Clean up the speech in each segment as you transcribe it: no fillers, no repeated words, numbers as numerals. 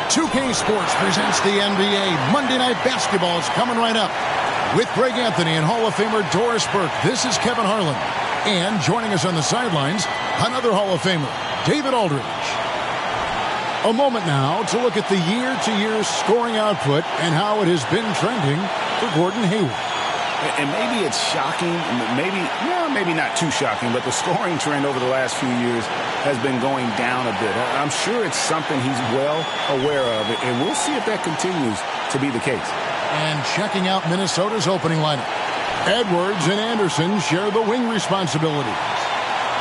2K Sports presents the NBA. Monday Night Basketball is coming right up. With Greg Anthony and Hall of Famer Doris Burke, this is Kevin Harlan. And joining us on the sidelines, another Hall of Famer, David Aldridge. A moment now to look at the year-to-year scoring output and how it has been trending for Gordon Hayward. And maybe it's shocking, maybe not too shocking, but the scoring trend over the last few years has been going down a bit. I'm sure it's something he's well aware of, and we'll see if that continues to be the case. And checking out Minnesota's opening lineup. Edwards and Anderson share the wing responsibilities.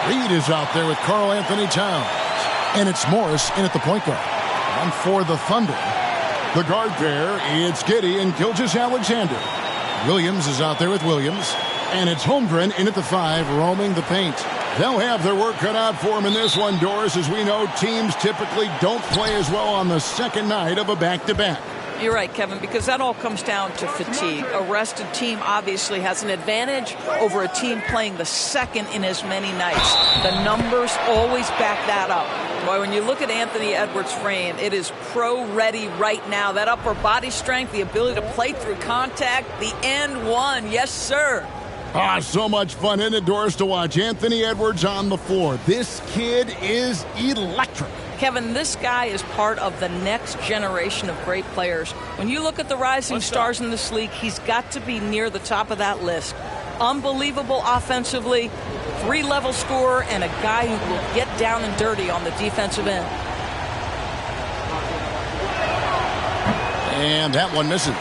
Reed is out there with Karl Anthony Towns. And it's Morris in at the point guard. And for the Thunder, the guard pair, it's Giddey and Gilgeous-Alexander. Williams is out there with Williams. And it's Holmgren in at the 5, roaming the paint. They'll have their work cut out for them in this one, Doris. As we know, teams typically don't play as well on the second night of a back-to-back. You're right, Kevin, because that all comes down to fatigue. A rested team obviously has an advantage over a team playing the second in as many nights. The numbers always back that up. Boy, when you look at Anthony Edwards' frame, it is pro-ready right now. That upper body strength, the ability to play through contact, the and one. Yes, sir. So much fun, isn't it, Doris, to watch Anthony Edwards on the floor. This kid is electric. Kevin, this guy is part of the next generation of great players. When you look at the rising stars in this league, he's got to be near the top of that list. Unbelievable offensively, 3-level scorer, and a guy who will get down and dirty on the defensive end. And that one misses.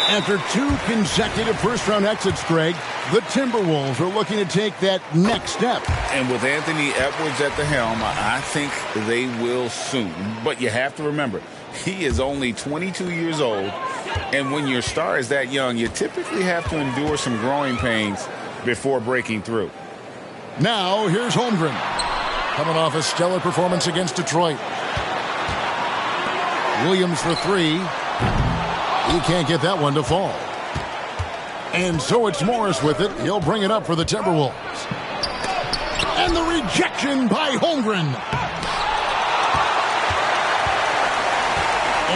After 2 consecutive first-round exits, Greg, the Timberwolves are looking to take that next step. And with Anthony Edwards at the helm, I think they will soon. But you have to remember, he is only 22 years old. And when your star is that young, you typically have to endure some growing pains before breaking through. Now, here's Holmgren. Coming off a stellar performance against Detroit. Williams for 3. He can't get that one to fall. And so it's Morris with it. He'll bring it up for the Timberwolves. And the rejection by Holmgren.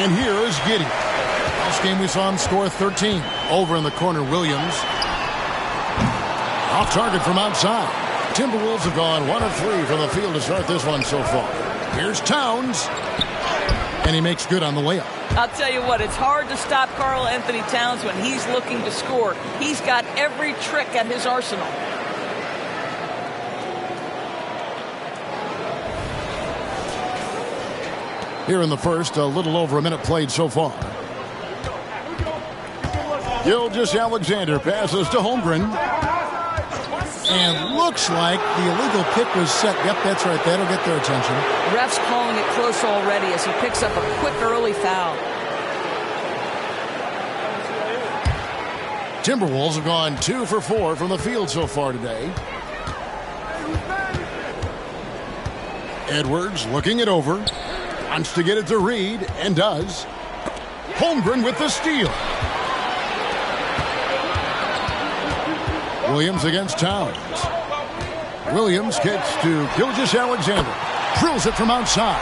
And here is Giddey. Last game we saw him score 13. Over in the corner, Williams. Off target from outside. Timberwolves have gone 1 of 3 from the field to start this one so far. Here's Towns. And he makes good on the layup. I'll tell you what, it's hard to stop Karl Anthony Towns when he's looking to score. He's got every trick at his arsenal. Here in the first, a little over a minute played so far. Gilgeous-Alexander passes to Holmgren. And looks like the illegal pick was set. Yep, that's right. That'll get their attention. Ref's calling it close already as he picks up a quick early foul. Timberwolves have gone 2 for 4 from the field so far today. Edwards looking it over. Wants to get it to Reed, and does. Holmgren with the steal. Williams against Towns. Williams kicks to Gilgeous-Alexander. Drills it from outside.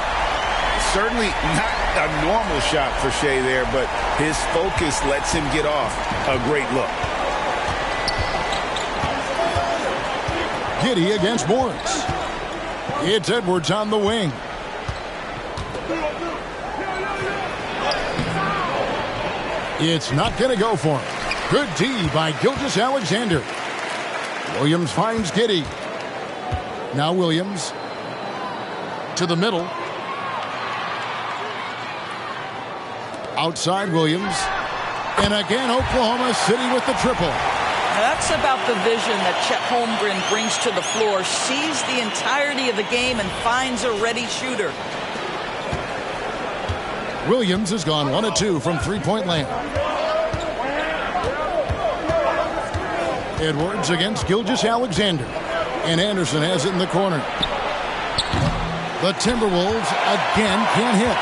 Certainly not a normal shot for Shea there, but his focus lets him get off a great look. Giddey against Morris. It's Edwards on the wing. It's not going to go for him. Good D by Gilgeous-Alexander. Williams finds Giddey. Now Williams to the middle. Outside Williams. And again, Oklahoma City with the triple. That's about the vision that Chet Holmgren brings to the floor. Sees the entirety of the game and finds a ready shooter. Williams has gone 1 of 2 from three-point land. Edwards against Gilgeous-Alexander. And Anderson has it in the corner. The Timberwolves again can't hit.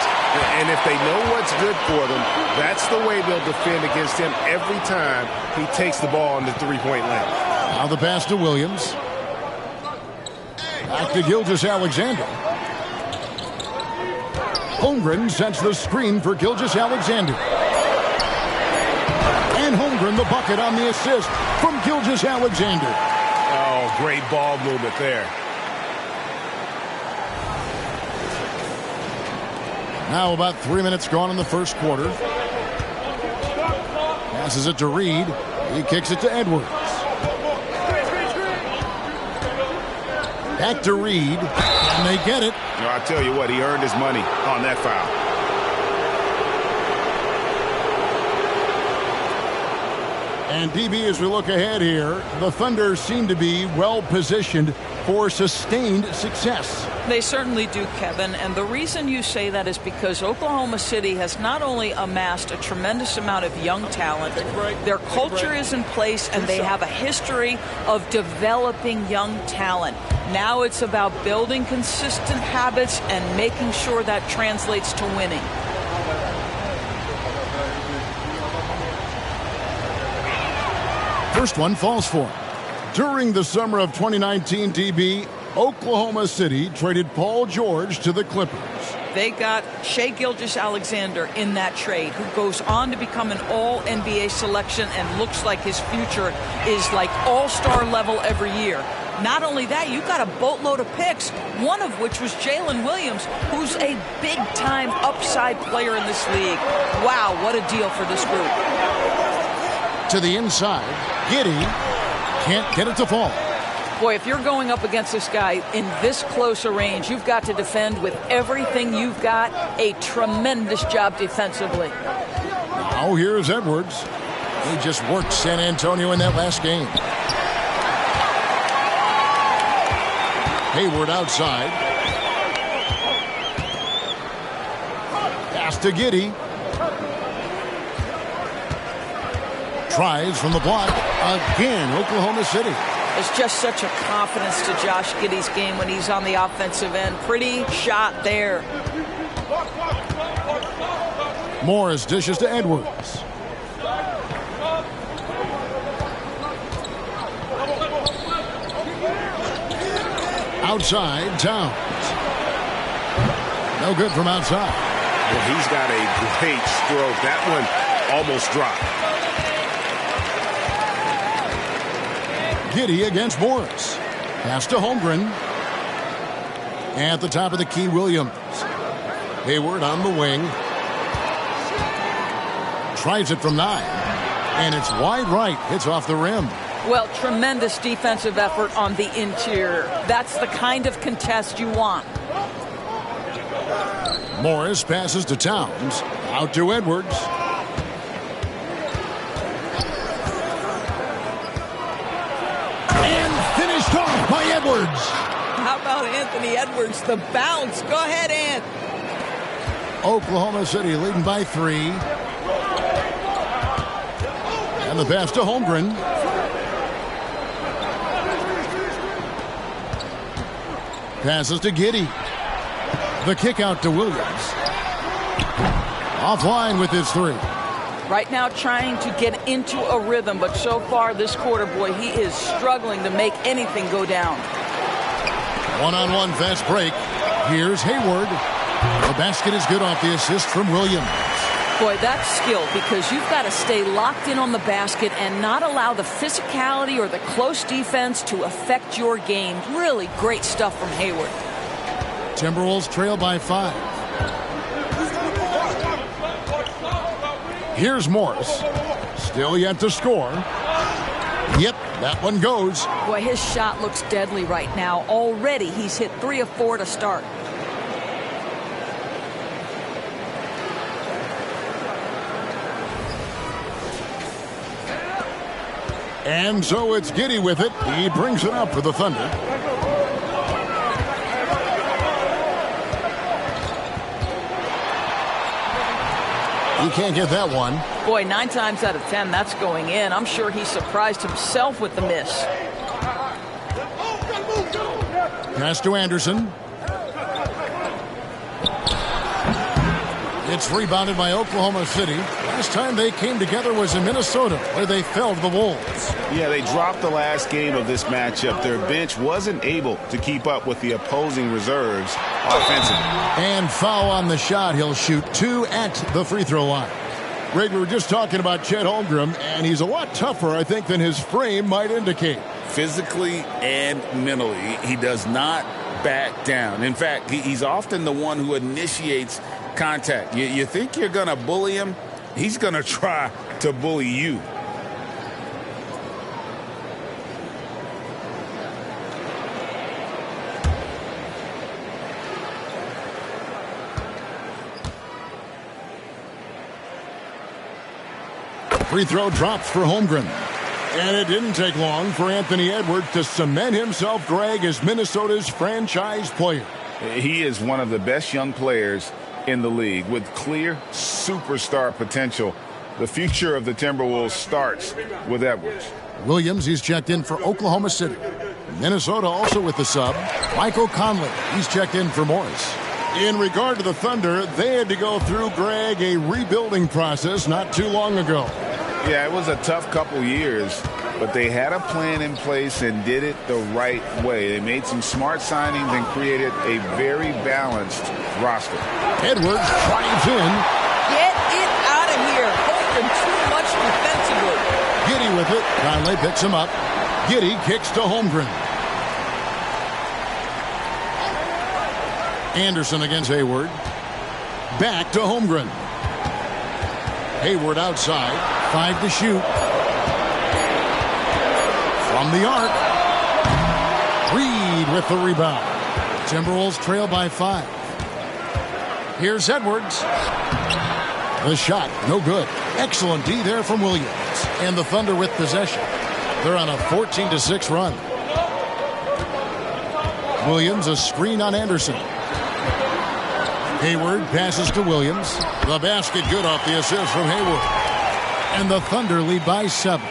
And if they know what's good for them, that's the way they'll defend against him every time he takes the ball in the three-point line. Now the pass to Williams. Back to Gilgeous-Alexander. Holmgren sets the screen for Gilgeous-Alexander. And Holmgren the bucket on the assist from Gilgeous-Alexander. Oh, great ball movement there. Now about 3 minutes gone in the first quarter. Passes it to Reed. He kicks it to Edwards. Back to Reed. And they get it. I tell you what, he earned his money on that foul. And DB, as we look ahead here, the Thunder seem to be well positioned for sustained success. They certainly do, Kevin. And the reason you say that is because Oklahoma City has not only amassed a tremendous amount of young talent, their culture is in place, and they have a history of developing young talent. Now it's about building consistent habits and making sure that translates to winning. First one falls for him. During the summer of 2019, DB, Oklahoma City traded Paul George to the Clippers. They got Shai Gilgeous-Alexander in that trade, who goes on to become an all-NBA selection and looks like his future is like all-star level every year. Not only that, you got a boatload of picks, one of which was Jalen Williams, who's a big-time upside player in this league. Wow, what a deal for this group. To the inside, Giddey can't get it to fall. Boy, if you're going up against this guy in this close a range, you've got to defend with everything you've got. A tremendous job defensively. Now here's Edwards. He just worked San Antonio in that last game. Hayward outside. Pass to Giddey. Tries from the block. Again, Oklahoma City. There's just such a confidence to Josh Giddey's game when he's on the offensive end. Pretty shot there. Morris dishes to Edwards. Outside, Towns. No good from outside. Well, he's got a great stroke. That one almost dropped. Giddey against Morris. Pass to Holmgren. At the top of the key, Williams. Hayward on the wing. Tries it from 9. And it's wide right. Hits off the rim. Well, tremendous defensive effort on the interior. That's the kind of contest you want. Morris passes to Towns. Out to Edwards. By Edwards. How about Anthony Edwards? The bounce. Go ahead, Ant. Oklahoma City leading by 3. And the pass to Holmgren. Passes to Giddey. The kick out to Williams. Offline with his 3. Right now trying to get into a rhythm, but so far this quarter, boy, he is struggling to make anything go down. One-on-one fast break. Here's Hayward. The basket is good off the assist from Williams. Boy, that's skill, because you've got to stay locked in on the basket and not allow the physicality or the close defense to affect your game. Really great stuff from Hayward. Timberwolves trail by 5. Here's Morris. Still yet to score. Yep, that one goes. Boy, his shot looks deadly right now. Already he's hit 3 of 4 to start. And so it's Giddey with it. He brings it up for the Thunder. He can't get that one. Boy, 9 times out of 10, that's going in. I'm sure he surprised himself with the miss. Pass to Anderson. It's rebounded by Oklahoma City. Last time they came together was in Minnesota, where they fell to the Wolves. Yeah, they dropped the last game of this matchup. Their bench wasn't able to keep up with the opposing reserves offensively. And foul on the shot. He'll shoot 2 at the free throw line. Greg, we were just talking about Chet Holmgren, and he's a lot tougher, I think, than his frame might indicate. Physically and mentally, he does not back down. In fact, he's often the one who initiates contact. You think you're going to bully him? He's going to try to bully you. Free throw dropped for Holmgren. And it didn't take long for Anthony Edwards to cement himself, Greg, as Minnesota's franchise player. He is one of the best young players in the league with clear superstar potential. The future of the Timberwolves starts with Edwards. Williams, he's checked in for Oklahoma City. Minnesota also with the sub. Michael Conley, he's checked in for Morris. In regard to the Thunder, they had to go through, Greg, a rebuilding process not too long ago. Yeah, it was a tough couple years, but they had a plan in place and did it the right way. They made some smart signings and created a very balanced roster. Edwards drives in. Get it out of here. Holmgren too much defensively. Giddey with it. Conley picks him up. Giddey kicks to Holmgren. Anderson against Hayward. Back to Holmgren. Hayward outside. 5 to shoot. From the arc. Reed with the rebound. Timberwolves trail by 5. Here's Edwards. The shot, no good. Excellent D there from Williams. And the Thunder with possession. They're on a 14-6 run. Williams, a screen on Anderson. Hayward passes to Williams. The basket good off the assist from Hayward. And the Thunder lead by 7.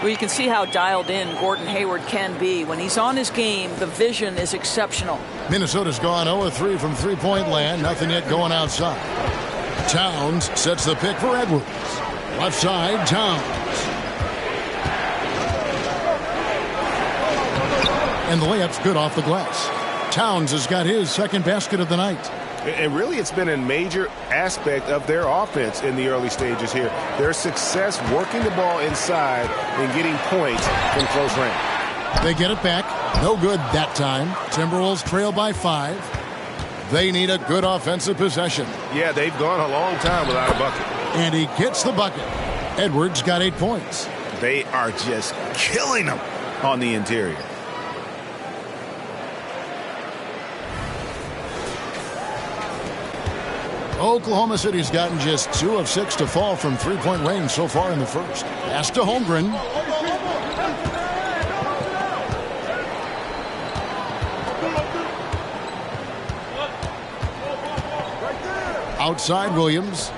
Well, you can see how dialed in Gordon Hayward can be. When he's on his game, the vision is exceptional. Minnesota's gone 0-3 from three-point land. Nothing yet going outside. Towns sets the pick for Edwards. Left side, Towns. And the layup's good off the glass. Towns has got his second basket of the night. And really, it's been a major aspect of their offense in the early stages here. Their success working the ball inside and getting points from close range. They get it back. No good that time. Timberwolves trail by 5. They need a good offensive possession. Yeah, they've gone a long time without a bucket. And he gets the bucket. Edwards got 8 points. They are just killing them on the interior. Oklahoma City's gotten just 2 of 6 to fall from three-point range so far in the first. Pass to Holmgren. Outside Williams.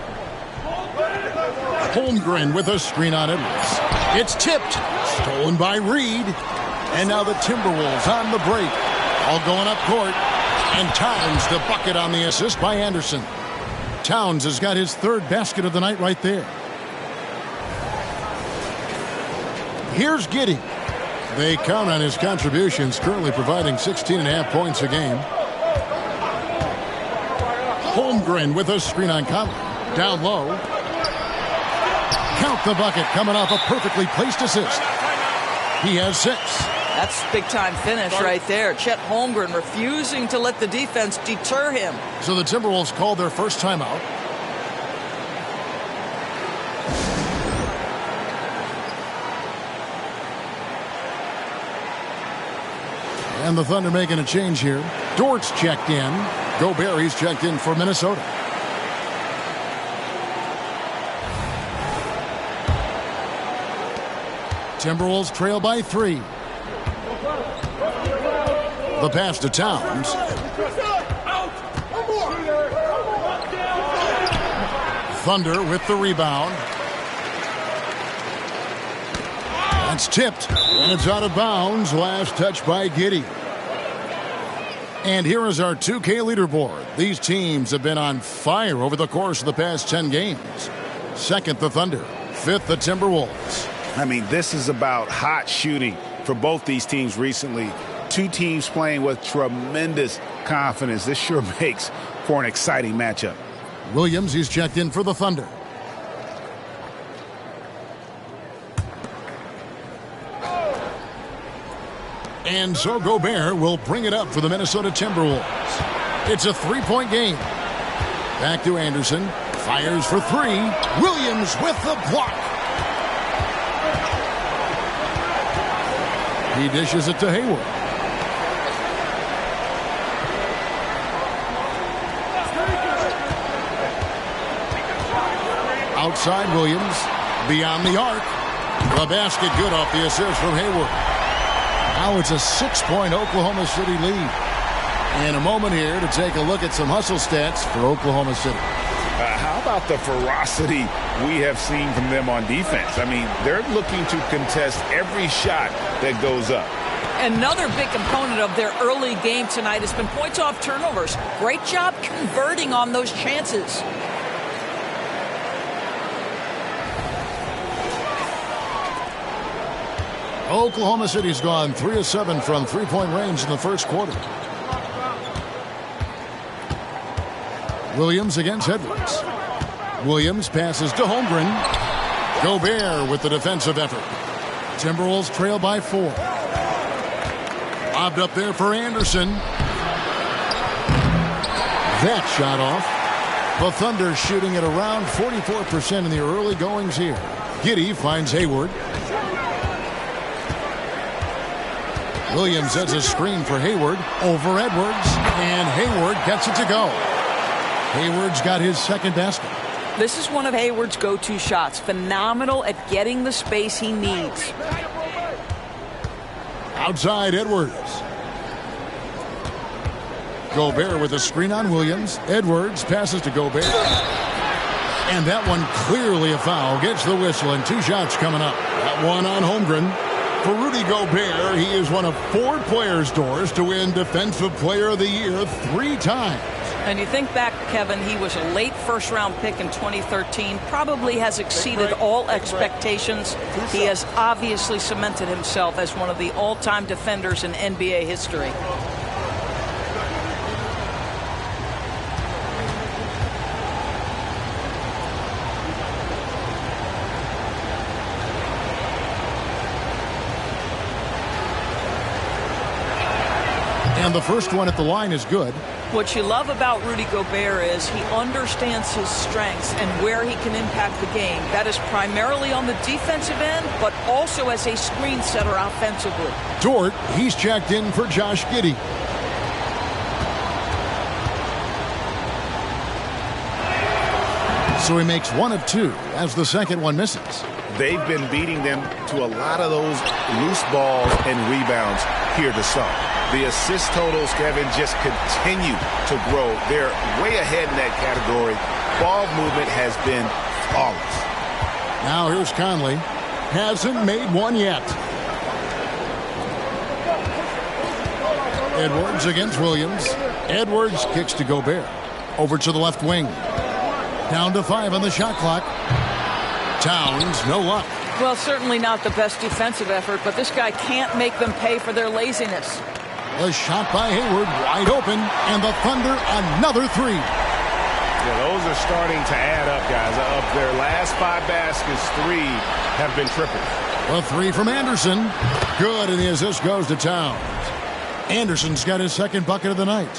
Holmgren with a screen on Edwards. It's tipped. Stolen by Reed. And now the Timberwolves on the break. All going up court. And Towns the bucket on the assist by Anderson. Towns has got his 3rd basket of the night right there. Here's Giddey. They count on his contributions, currently providing 16.5 points a game. Holmgren with a screen on Conley. Down low. Count the bucket coming off a perfectly placed assist. He has 6. That's big-time finish right there. Chet Holmgren refusing to let the defense deter him. So the Timberwolves called their first timeout. And the Thunder making a change here. Dort's checked in. Gobert, he's checked in for Minnesota. Timberwolves trail by 3. The pass to Towns. Thunder with the rebound. That's tipped, and it's out of bounds. Last touch by Giddey. And here is our 2K leaderboard. These teams have been on fire over the course of the past 10 games. Second, the Thunder. Fifth, the Timberwolves. I mean, this is about hot shooting for both these teams recently. Two teams playing with tremendous confidence. This sure makes for an exciting matchup. Williams, he's checked in for the Thunder. And so Gobert will bring it up for the Minnesota Timberwolves. It's a three-point game. Back to Anderson. Fires for three. Williams with the block. He dishes it to Hayward. Outside Williams. Beyond the arc. The basket good off the assist from Hayward. Now it's a 6-point Oklahoma City lead. In a moment here to take a look at some hustle stats for Oklahoma City. How about the ferocity we have seen from them on defense? I mean, they're looking to contest every shot that goes up. Another big component of their early game tonight has been points off turnovers. Great job converting on those chances. Oklahoma City's gone 3 of 7 from three-point range in the first quarter. Williams against Edwards. Williams passes to Holmgren. Gobert with the defensive effort. Timberwolves trail by 4. Lobbed up there for Anderson. That shot off. The Thunder shooting at around 44% in the early goings here. Giddey finds Hayward. Williams sets a screen for Hayward over Edwards, and Hayward gets it to go. Hayward's got his second basket. This is one of Hayward's go-to shots. Phenomenal at getting the space he needs. Outside Edwards. Gobert with a screen on Williams. Edwards passes to Gobert. And that one clearly a foul. Gets the whistle, and 2 shots coming up. That one on Holmgren. For Rudy Gobert, he is one of 4 players, Doris, to win Defensive Player of the Year 3 times. And you think back, Kevin, he was a late first-round pick in 2013, probably has exceeded all expectations. He has obviously cemented himself as one of the all-time defenders in NBA history. And the first one at the line is good. What you love about Rudy Gobert is he understands his strengths and where he can impact the game. That is primarily on the defensive end, but also as a screen setter offensively. Dort, he's checked in for Josh Giddey. So he makes 1 of 2 as the second one misses. They've been beating them to a lot of those loose balls and rebounds here to start. The assist totals, Kevin, just continue to grow. They're way ahead in that category. Ball movement has been flawless. Now here's Conley. Hasn't made one yet. Edwards against Williams. Edwards kicks to Gobert. Over to the left wing. Down to 5 on the shot clock. Towns, no luck. Well, certainly not the best defensive effort, but this guy can't make them pay for their laziness. A shot by Hayward, wide open, and the Thunder another 3. Yeah, those are starting to add up, guys. Of their last 5 baskets, 3 have been triples. A 3 from Anderson. Good, and the assist goes to Towns. Anderson's got his second bucket of the night.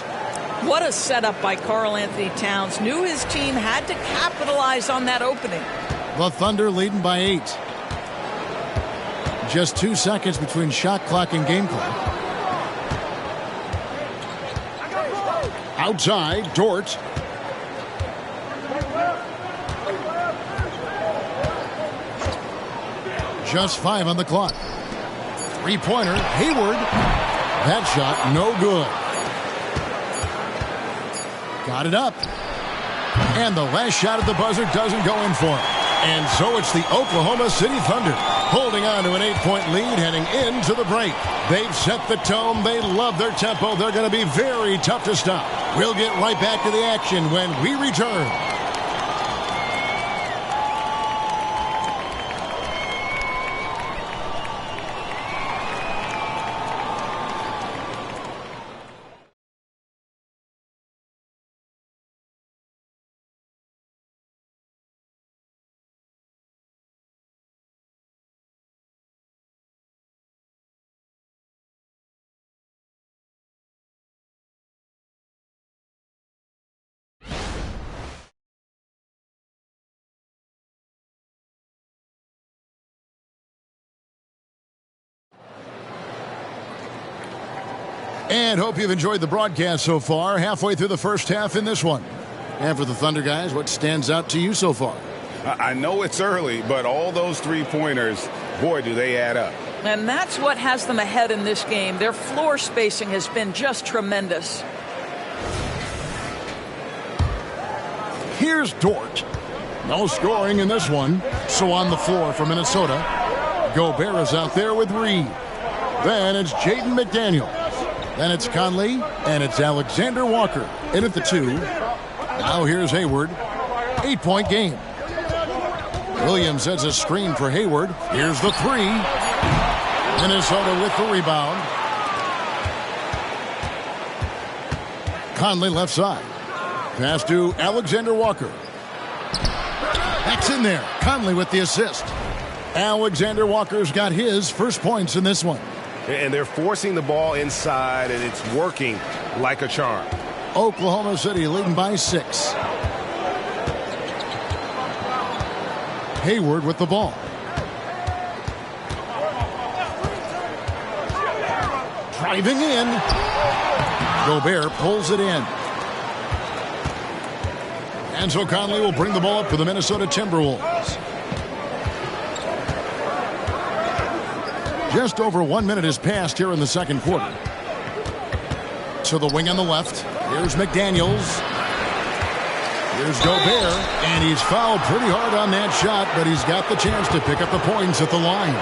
What a setup by Karl Anthony Towns. Knew his team had to capitalize on that opening. The Thunder leading by 8. Just 2 seconds between shot clock and game clock. Outside, Dort. Just 5 on the clock. 3-pointer, Hayward. That shot, no good. Got it up. And the last shot at the buzzer doesn't go in for him. And so it's the Oklahoma City Thunder holding on to an 8-point lead heading into the break. They've set the tone. They love their tempo. They're going to be very tough to stop. We'll get right back to the action when we return. And hope you've enjoyed the broadcast so far. Halfway through the first half in this one. And for the Thunder guys, what stands out to you so far? I know it's early, but all those three-pointers, boy, do they add up. And that's what has them ahead in this game. Their floor spacing has been just tremendous. Here's Dort. No scoring in this one. So on the floor for Minnesota. Gobert is out there with Reed. Then it's Jaden McDaniels. Then it's Conley, and it's Alexander Walker in at the 2. Now here's Hayward. 8-point game. Williams has a screen for Hayward. Here's the 3. Minnesota with the rebound. Conley left side. Pass to Alexander Walker. That's in there. Conley with the assist. Alexander Walker's got his first points in this one. And they're forcing the ball inside, and it's working like a charm. Oklahoma City leading by 6. Hayward with the ball. Driving in. Gobert pulls it in. And so Conley will bring the ball up for the Minnesota Timberwolves. Just over 1 minute has passed here in the second quarter. To the wing on the left. Here's McDaniels. Here's Gobert. And he's fouled pretty hard on that shot, but he's got the chance to pick up the points at the line.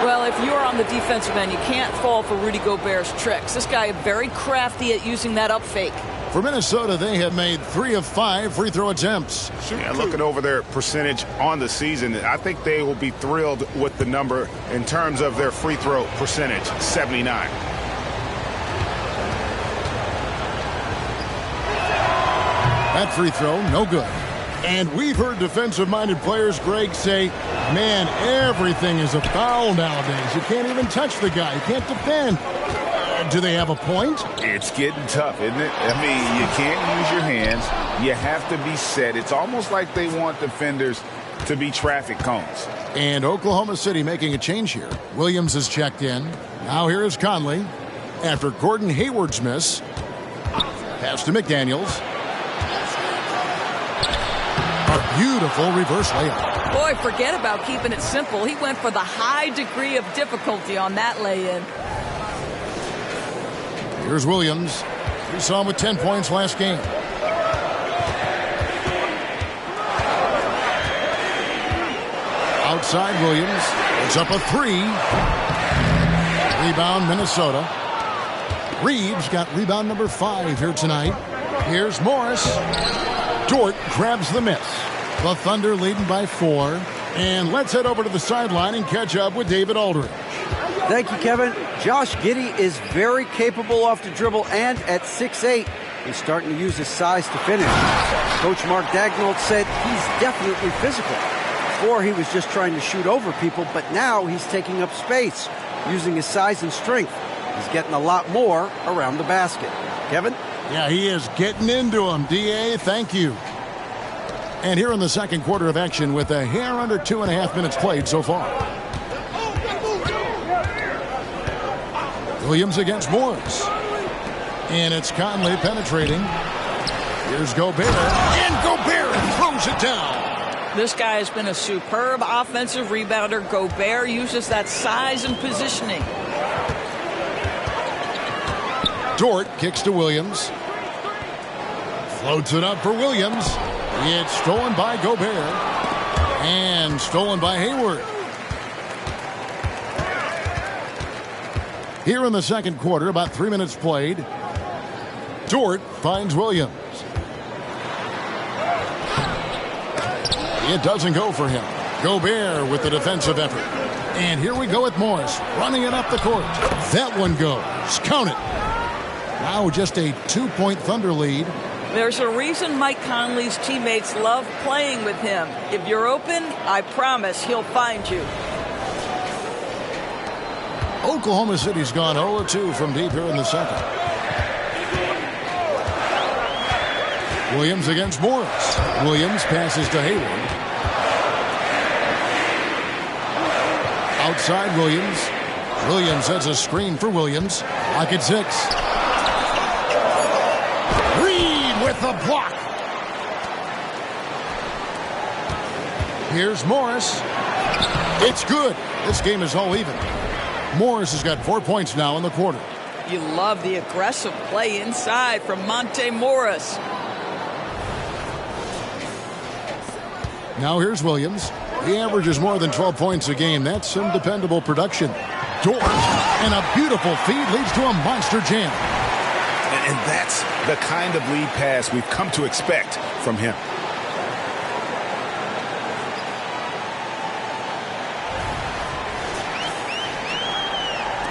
Well, if you're on the defensive end, you can't fall for Rudy Gobert's tricks. This guy is very crafty at using that up fake. For Minnesota, they have made 3 of 5 free throw attempts. Yeah, looking over their percentage on the season, I think they will be thrilled with the number in terms of their free throw percentage, 79. That free throw, no good. And we've heard defensive-minded players, Greg, say, man, everything is a foul nowadays. You can't even touch the guy. You can't defend. Do they have a point? It's getting tough, isn't it? I mean, you can't use your hands. You have to be set. It's almost like they want defenders to be traffic cones. And Oklahoma City making a change here. Williams is checked in. Now here is Conley. After Gordon Hayward's miss. Pass to McDaniels. A beautiful reverse layup. Boy, forget about keeping it simple. He went for the high degree of difficulty on that lay-in. Here's Williams. We saw him with 10 points last game. Outside Williams. It's up a 3. Rebound Minnesota. Reeves got rebound number 5 here tonight. Here's Morris. Dort grabs the miss. The Thunder leading by 4. And let's head over to the sideline and catch up with David Aldridge. Thank you, Kevin. Josh Giddey is very capable off the dribble, and at 6'8", he's starting to use his size to finish. Coach Mark Daigneault said he's definitely physical. Before, he was just trying to shoot over people, but now he's taking up space, using his size and strength. He's getting a lot more around the basket. Kevin? Yeah, he is getting into him. D.A., thank you. And here in the second quarter of action with a hair under 2.5 minutes played so far. Williams against Morris. And it's Conley penetrating. Here's Gobert. And Gobert throws it down. This guy has been a superb offensive rebounder. Gobert uses that size and positioning. Dort kicks to Williams. Floats it up for Williams. It's stolen by Gobert. And stolen by Hayward. Here in the second quarter, about 3 minutes played. Dort finds Williams. It doesn't go for him. Gobert with the defensive effort. And here we go with Morris running it up the court. That one goes. Count it. Now just a 2-point Thunder lead. There's a reason Mike Conley's teammates love playing with him. If you're open, I promise he'll find you. Oklahoma City's gone 0-2 from deep here in the second. Williams against Morris. Williams passes to Hayward. Outside Williams. Williams has a screen for Williams. Lock at 6. Reed with the block. Here's Morris. It's good. This game is all even. Morris has got 4 points now in the quarter. You love the aggressive play inside from Monte Morris. Now here's Williams. He averages more than 12 points a game. That's some dependable production. Dort, and a beautiful feed leads to a monster jam. And that's the kind of lead pass we've come to expect from him.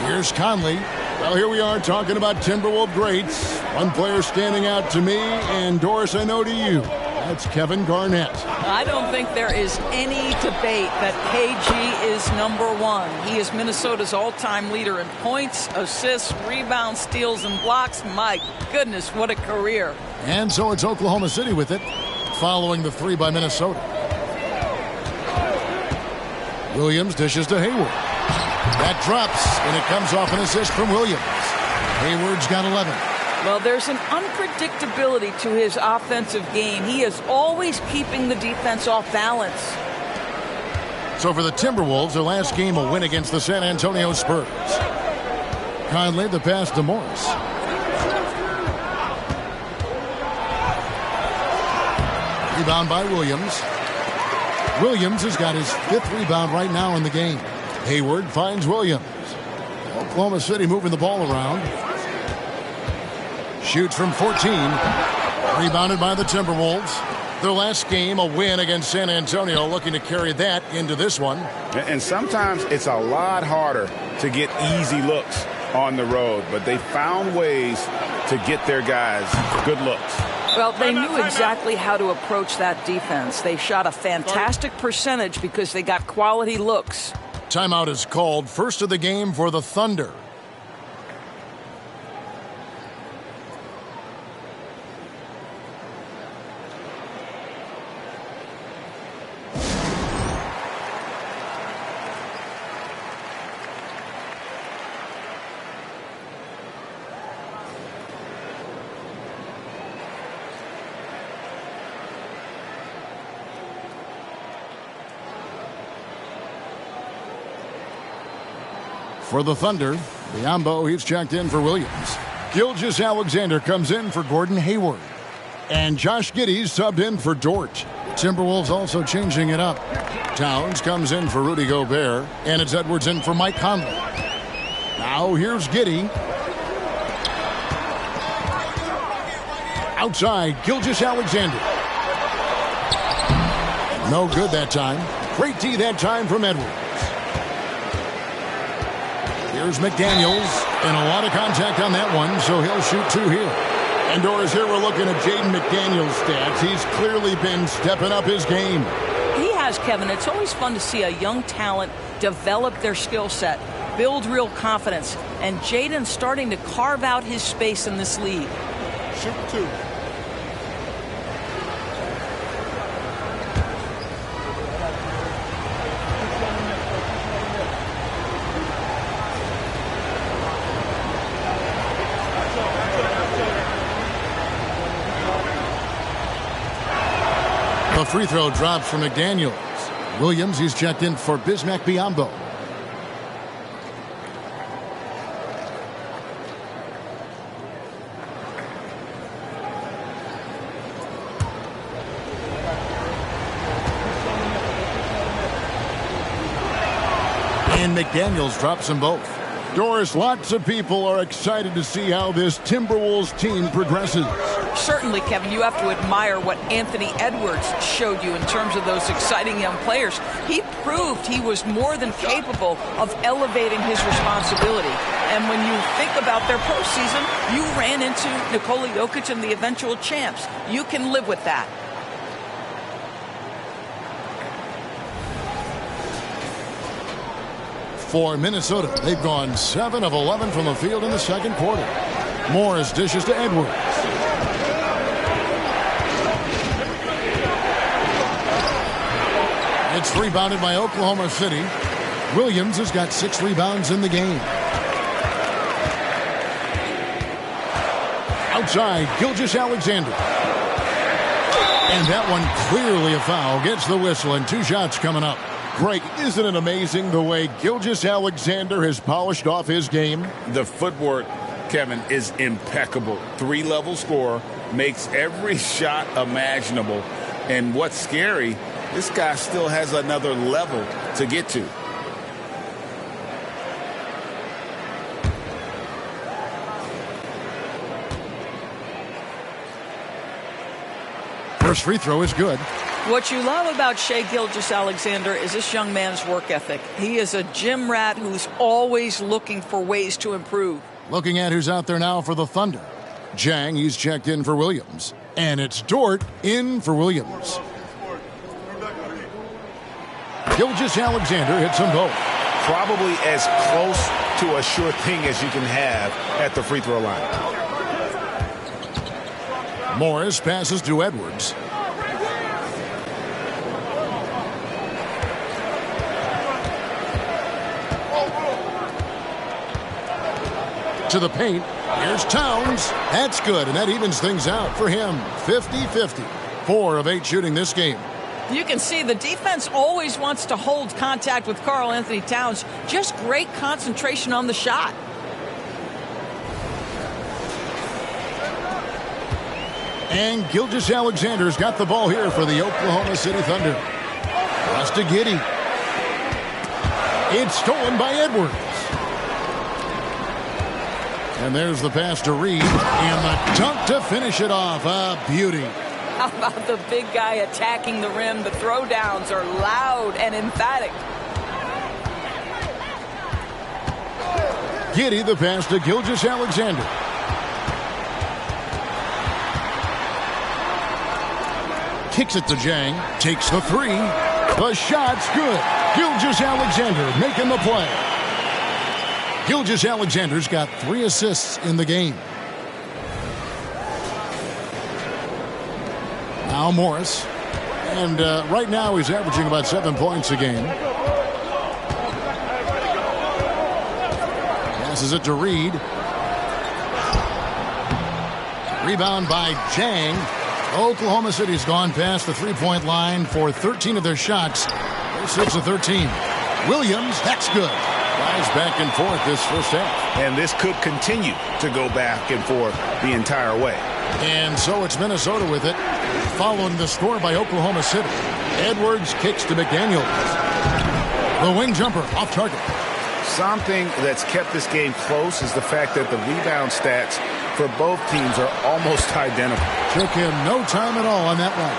Here's Conley. Well, here we are talking about Timberwolves greats. One player standing out to me, and Doris, I know to you. That's Kevin Garnett. I don't think there is any debate that KG is #1. He is Minnesota's all-time leader in points, assists, rebounds, steals, and blocks. My goodness, what a career. And so it's Oklahoma City with it, following the 3 by Minnesota. Williams dishes to Hayward. That drops, and it comes off an assist from Williams. Hayward's got 11. Well, there's an unpredictability to his offensive game. He is always keeping the defense off balance. So for the Timberwolves, their last game a win against the San Antonio Spurs. Conley, the pass to Morris. Rebound by Williams. Williams has got his 5th rebound right now in the game. Hayward finds Williams. Oklahoma City moving the ball around. Shoots from 14. Rebounded by the Timberwolves. Their last game, a win against San Antonio, looking to carry that into this one. And sometimes it's a lot harder to get easy looks on the road, but they found ways to get their guys good looks. Well, they knew exactly how to approach that defense. They shot a fantastic percentage because they got quality looks. Timeout is called. First of the game for the Thunder. For the Thunder, Biombo, he's checked in for Williams. Gilgeous-Alexander comes in for Gordon Hayward. And Josh Giddey's subbed in for Dort. Timberwolves also changing it up. Towns comes in for Rudy Gobert. And it's Edwards in for Mike Conley. Now here's Giddey. Outside, Gilgeous-Alexander. No good that time. Great D that time from Edwards. Here's McDaniels, and a lot of contact on that one, so he'll shoot 2 here. And Doris, here we're looking at Jaden McDaniels' stats. He's clearly been stepping up his game. He has, Kevin. It's always fun to see a young talent develop their skill set, build real confidence, and Jaden's starting to carve out his space in this league. Shoot 2. The free throw drops for McDaniels. Williams, he's checked in for Bismack Biyombo. And McDaniels drops them both. Doris, lots of people are excited to see how this Timberwolves team progresses. Certainly, Kevin, you have to admire what Anthony Edwards showed you in terms of those exciting young players. He proved he was more than capable of elevating his responsibility. And when you think about their postseason, you ran into Nikola Jokic and the eventual champs. You can live with that. For Minnesota, they've gone 7 of 11 from the field in the second quarter. Morris dishes to Edwards. It's rebounded by Oklahoma City. Williams has got 6 rebounds in the game. Outside, Gilgeous-Alexander. And that one clearly a foul. Gets the whistle and 2 shots coming up. Greg, isn't it amazing the way Gilgeous-Alexander has polished off his game? The footwork, Kevin, is impeccable. 3-level scorer, makes every shot imaginable. And what's scary, this guy still has another level to get to. First free throw is good. What you love about Shai Gilgeous-Alexander is this young man's work ethic. He is a gym rat who's always looking for ways to improve. Looking at who's out there now for the Thunder. Jang, he's checked in for Williams. And it's Dort in for Williams. Gilgeous-Alexander hits them both. Probably as close to a sure thing as you can have at the free throw line. Morris passes to Edwards. To the paint. Here's Towns. That's good, and that evens things out for him. 50-50. 4 of 8 shooting this game. You can see the defense always wants to hold contact with Karl Anthony Towns. Just great concentration on the shot. And Gilgeous-Alexander's got the ball here for the Oklahoma City Thunder. Pass to Giddey. It's stolen by Edwards. And there's the pass to Reed. And the dunk to finish it off. A beauty. How about the big guy attacking the rim? The throwdowns are loud and emphatic. Giddey, the pass to Gilgeous-Alexander. Kicks it to Jang. Takes the 3. The shot's good. Gilgeous-Alexander making the play. Gilgeous-Alexander's got 3 assists in the game. Now Morris. And right now he's averaging about 7 points a game. Passes it to Reed. Rebound by Jang. Oklahoma City's gone past the 3-point line for 13 of their shots. They're 6 of 13. Williams, that's good. Guys back and forth this first half. And this could continue to go back and forth the entire way. And so it's Minnesota with it, following the score by Oklahoma City. Edwards kicks to McDaniel. The wing jumper off target. Something that's kept this game close is the fact that the rebound stats for both teams are almost identical. Took him no time at all on that one.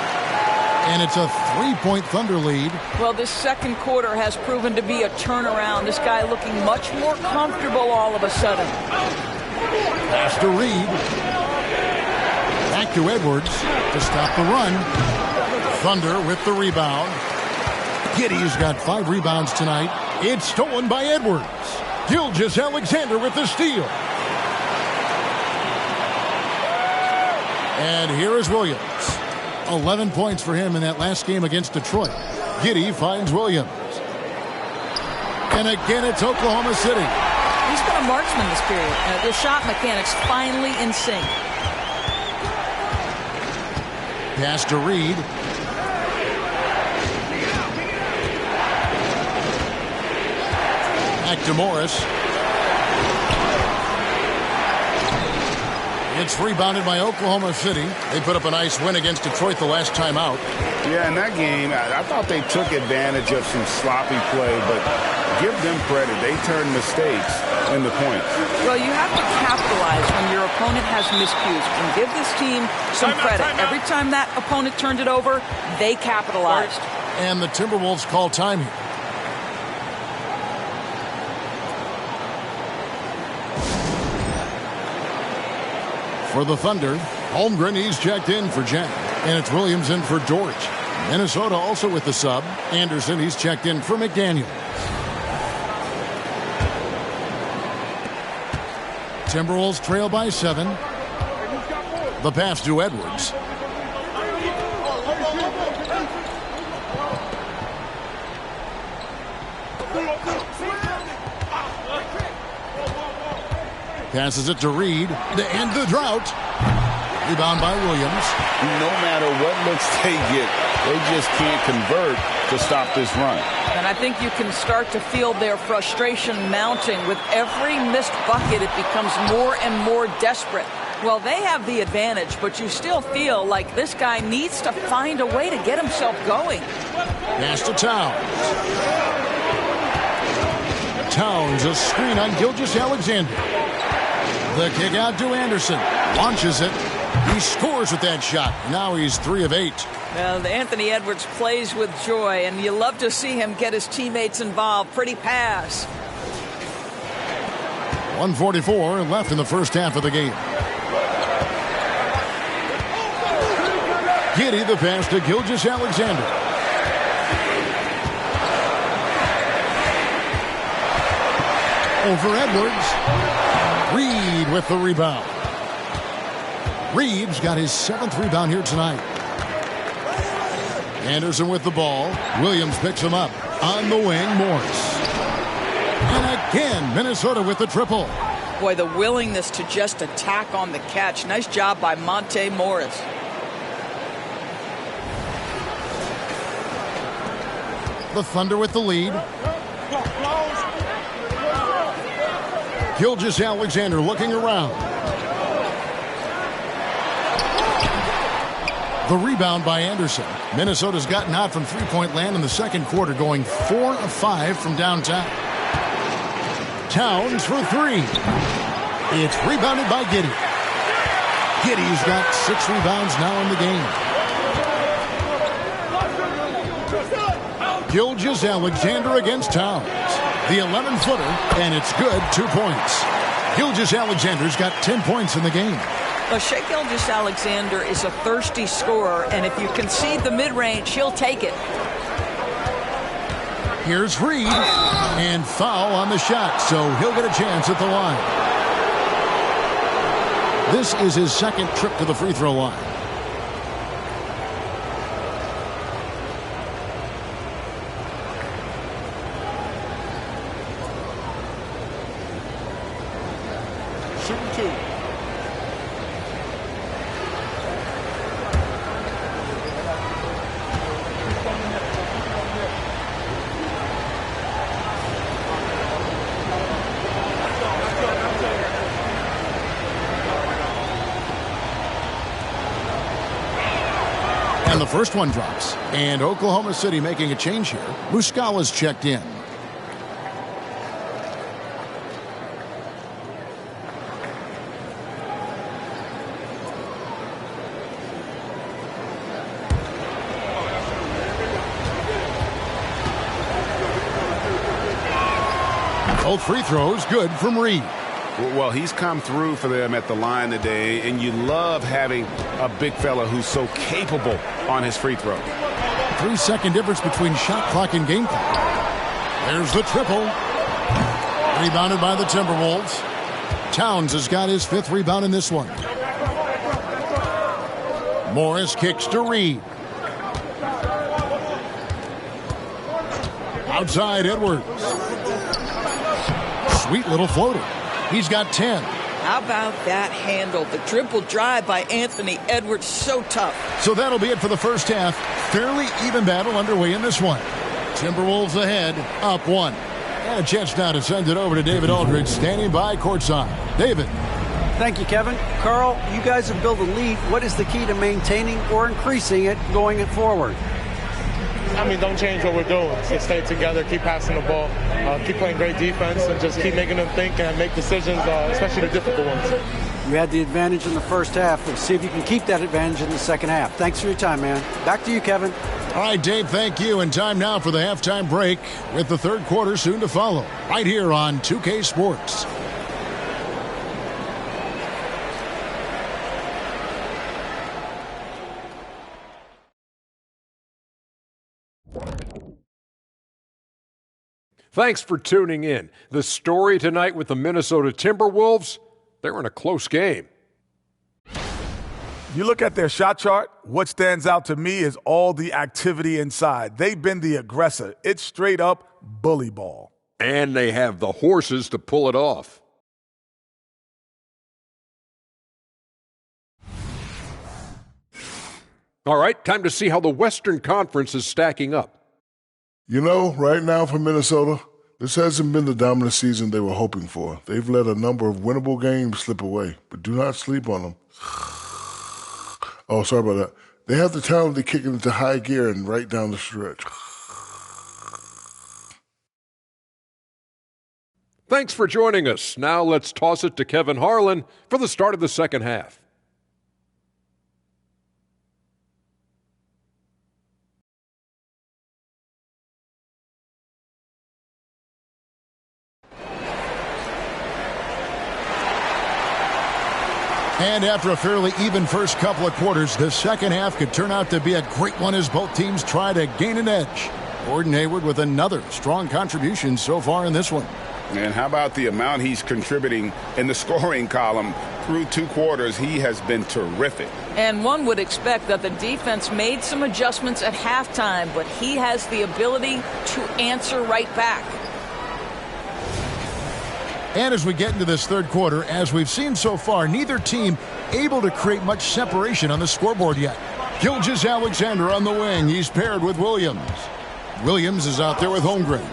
And it's a 3-point Thunder lead. Well, this second quarter has proven to be a turnaround. This guy looking much more comfortable all of a sudden. Pass to Reed. Back to Edwards to stop the run. Thunder with the rebound. Giddey's got 5 rebounds tonight. It's stolen by Edwards. Gilgeous-Alexander with the steal. And here is Williams. 11 points for him in that last game against Detroit. Giddey finds Williams. And again, it's Oklahoma City. He's been a marksman this period. The shot mechanics finally in sync. Pass to Reed. Back to Morris. It's rebounded by Oklahoma City. They put up a nice win against Detroit the last time out. Yeah, in that game, I thought they took advantage of some sloppy play, but give them credit. They turned mistakes into points. Well, you have to capitalize when your opponent has miscues. And give this team some credit. Every time that opponent turned it over, they capitalized. And the Timberwolves call time here. For the Thunder, Holmgren, he's checked in for Jack. And it's Williams in for George. Minnesota also with the sub. Anderson, he's checked in for McDaniel. Timberwolves trail by 7. The pass to Edwards. Passes it to Reed to end the drought. Rebound by Williams. No matter what looks they get, they just can't convert to stop this run. And I think you can start to feel their frustration mounting. With every missed bucket, it becomes more and more desperate. Well, they have the advantage, but you still feel like this guy needs to find a way to get himself going. Pass to Towns. Towns, a screen on Gilgeous-Alexander. The kick out to Anderson. Launches it. He scores with that shot. Now he's 3 of 8. Well, Anthony Edwards plays with joy, and you love to see him get his teammates involved. Pretty pass. 1:44 left in the first half of the game. Giddey, the pass to Gilgeous-Alexander. Over Edwards. Reed with the rebound. Reed's got his 7th rebound here tonight. Anderson with the ball. Williams picks him up. On the wing, Morris. And again, Minnesota with the triple. Boy, the willingness to just attack on the catch. Nice job by Monte Morris. The Thunder with the lead. Gilgeous-Alexander looking around. The rebound by Anderson. Minnesota's gotten hot from three-point land in the second quarter, going 4 of 5 from downtown. Towns for 3. It's rebounded by Giddey. Giddey's got 6 rebounds now in the game. Gilgeous-Alexander against Towns. The 11-footer, and it's good, 2 points. Gilgeous-Alexander's got 10 points in the game. Well, Shai Gilgeous-Alexander is a thirsty scorer, and if you concede the mid-range, he'll take it. Here's Reed, and foul on the shot, so he'll get a chance at the line. This is his second trip to the free throw line. And the first one drops. And Oklahoma City making a change here. Muscala's checked in. Both free throws good from Reed. Well, he's come through for them at the line today, and you love having a big fella who's so capable on his free throw. 3-second difference between shot clock and game clock. There's the triple. Rebounded by the Timberwolves. Towns has got his 5th rebound in this one. Morris kicks to Reed. Outside Edwards. Sweet little floater. He's got 10. How about that handle? The dribble drive by Anthony Edwards, so tough. So that'll be it for the first half. Fairly even battle underway in this one. Timberwolves ahead, up 1. And a chance now to send it over to David Aldridge, standing by courtside. David. Thank you, Kevin. Carl, you guys have built a lead. What is the key to maintaining or increasing it going forward? I mean, don't change what we're doing. Just stay together, keep passing the ball, keep playing great defense, and just keep making them think and make decisions, especially the difficult ones. You had the advantage in the first half. Let's see if you can keep that advantage in the second half. Thanks for your time, man. Back to you, Kevin. All right, Dave, thank you. And time now for the halftime break with the third quarter soon to follow right here on 2K Sports. Thanks for tuning in. The story tonight with the Minnesota Timberwolves, they're in a close game. You look at their shot chart, what stands out to me is all the activity inside. They've been the aggressor. It's straight up bully ball. And they have the horses to pull it off. All right, time to see how the Western Conference is stacking up. You know, right now for Minnesota, this hasn't been the dominant season they were hoping for. They've let a number of winnable games slip away, but do not sleep on them. Oh, sorry about that. They have the talent to kick it into high gear and right down the stretch. Thanks for joining us. Now let's toss it to Kevin Harlan for the start of the second half. And after a fairly even first couple of quarters, the second half could turn out to be a great one as both teams try to gain an edge. Gordon Hayward with another strong contribution so far in this one. And how about the amount he's contributing in the scoring column through two quarters? He has been terrific. And one would expect that the defense made some adjustments at halftime, but he has the ability to answer right back. And as we get into this third quarter, as we've seen so far, neither team able to create much separation on the scoreboard yet. Gilgeous-Alexander on the wing. He's paired with Williams. Williams is out there with Holmgren.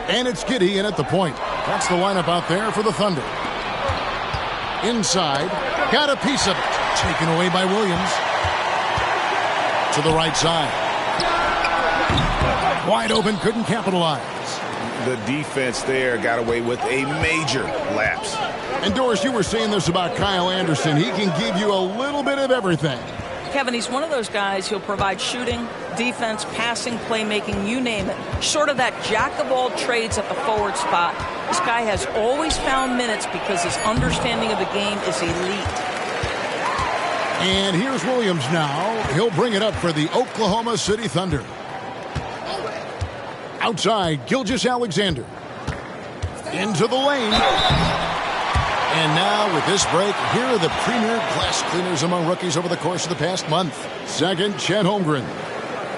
And it's Giddey in at the point. That's the lineup out there for the Thunder. Inside. Got a piece of it. Taken away by Williams. To the right side. Wide open. Couldn't capitalize. The defense there got away with a major lapse. And Doris, you were saying this about Kyle Anderson. He can give you a little bit of everything. Kevin, he's one of those guys who'll provide shooting, defense, passing, playmaking, you name it. Sort of that jack of all trades at the forward spot. This guy has always found minutes because his understanding of the game is elite. And here's Williams now. He'll bring it up for the Oklahoma City Thunder. Outside, Gilgeous-Alexander. Into the lane. And now with this break, here are the premier glass cleaners among rookies over the course of the past month. Second, Chet Holmgren.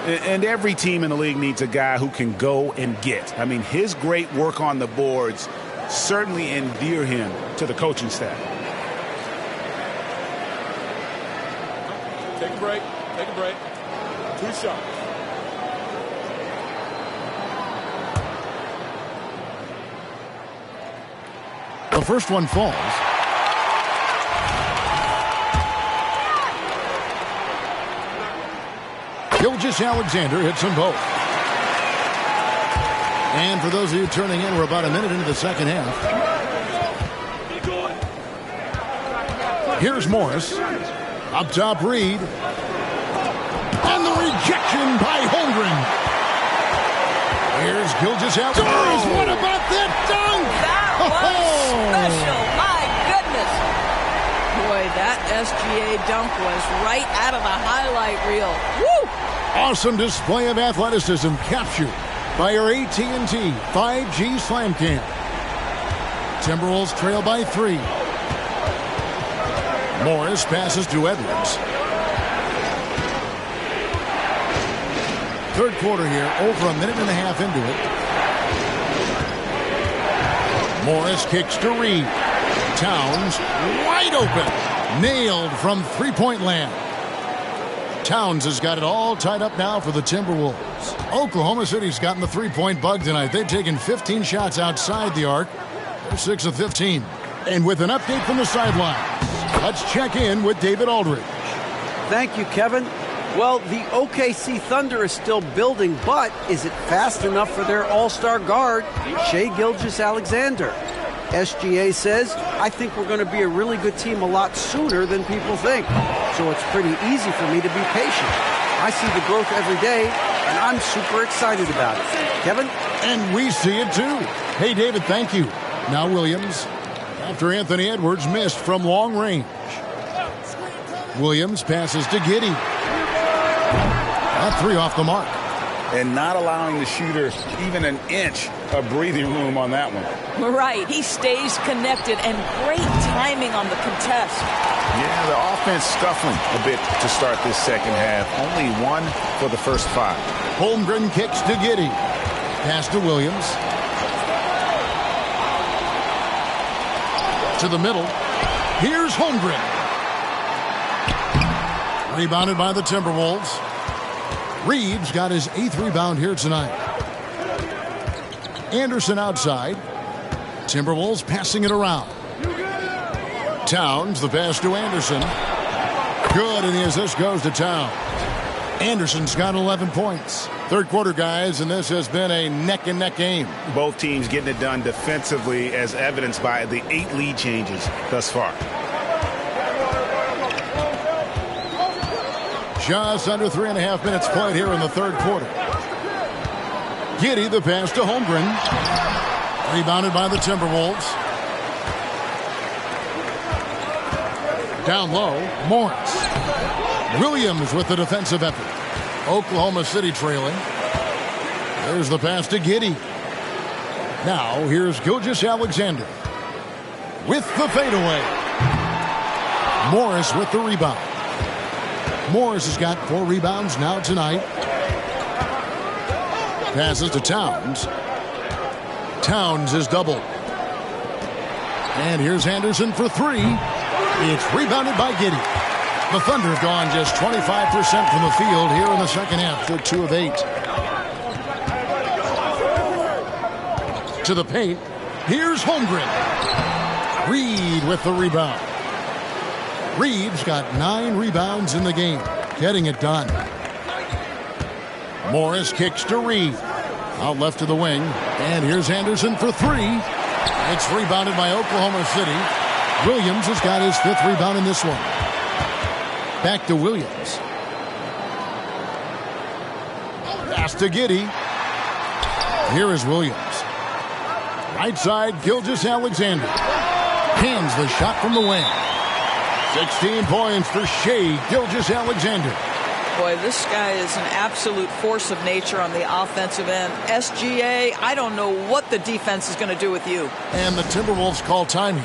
And every team in the league needs a guy who can go and get. I mean, his great work on the boards certainly endear him to the coaching staff. Take a break. Take a break. 2 shots. The first one falls. Gilgeous-Alexander hits them both. And for those of you turning in, we're about a minute into the second half. Here's Morris. Up top, Reed. And the rejection by Holmgren. Here's Gilgeous-Alexander. Oh. What about that dunk? That was special. My goodness. Boy, that SGA dunk was right out of the highlight reel. Woo! Awesome display of athleticism captured by our AT&T 5G Slam Cam. Timberwolves trail by 3. Morris passes to Edwards. Third quarter here, over a minute and a half into it. Morris kicks to Reed. Towns wide open. Nailed from three-point land. Towns has got it all tied up now for the Timberwolves. Oklahoma City's gotten the three-point bug tonight. They've taken 15 shots outside the arc. They're 6 of 15. And with an update from the sideline, Let's check in with David Aldridge. Thank you, Kevin. Well, the OKC Thunder is still building, but is it fast enough for their all-star guard, Shai Gilgeous-Alexander? SGA says, I think we're going to be a really good team a lot sooner than people think. So it's pretty easy for me to be patient. I see the growth every day, and I'm super excited about it. Kevin? And we see it too. Hey, David, thank you. Now Williams, after Anthony Edwards missed from long range. Williams passes to Giddey. That three off the mark. And not allowing the shooter even an inch of breathing room on that one. Right. He stays connected, and great timing on the contest. Yeah, the offense scuffling a bit to start this second half. Only one for the first 5. Holmgren kicks to Giddey. Pass to Williams. To the middle. Here's Holmgren. Rebounded by the Timberwolves. Reeves got his 8th rebound here tonight. Anderson outside. Timberwolves passing it around. Towns, the pass to Anderson. Good, and the assist goes to Towns. Anderson's got 11 points. Third quarter, guys, and this has been a neck-and-neck game. Both teams getting it done defensively, as evidenced by the 8 lead changes thus far. Just under 3.5 minutes played here in the third quarter. Giddey, the pass to Holmgren. Rebounded by the Timberwolves. Down low, Morris. Williams with the defensive effort. Oklahoma City trailing. There's the pass to Giddey. Now here's Gilgeous-Alexander with the fadeaway. Morris with the rebound. Morris has got 4 rebounds now tonight. Passes to Towns. Towns is doubled. And here's Anderson for 3. It's rebounded by Giddey. The Thunder have gone just 25% from the field here in the second half. They're 2 of 8. To the paint. Here's Holmgren. Reed with the rebound. Reeves got 9 rebounds in the game, getting it done. Morris kicks to Reed. Out left to the wing. And here's Anderson for 3. It's rebounded by Oklahoma City. Williams has got his 5th rebound in this one. Back to Williams. Pass to Giddey. Here is Williams. Right side, Gilgeous-Alexander. Hands the shot from the wing. 16 points for Shai Gilgeous-Alexander. Boy, this guy is an absolute force of nature on the offensive end. SGA, I don't know what the defense is going to do with you. And the Timberwolves call timing.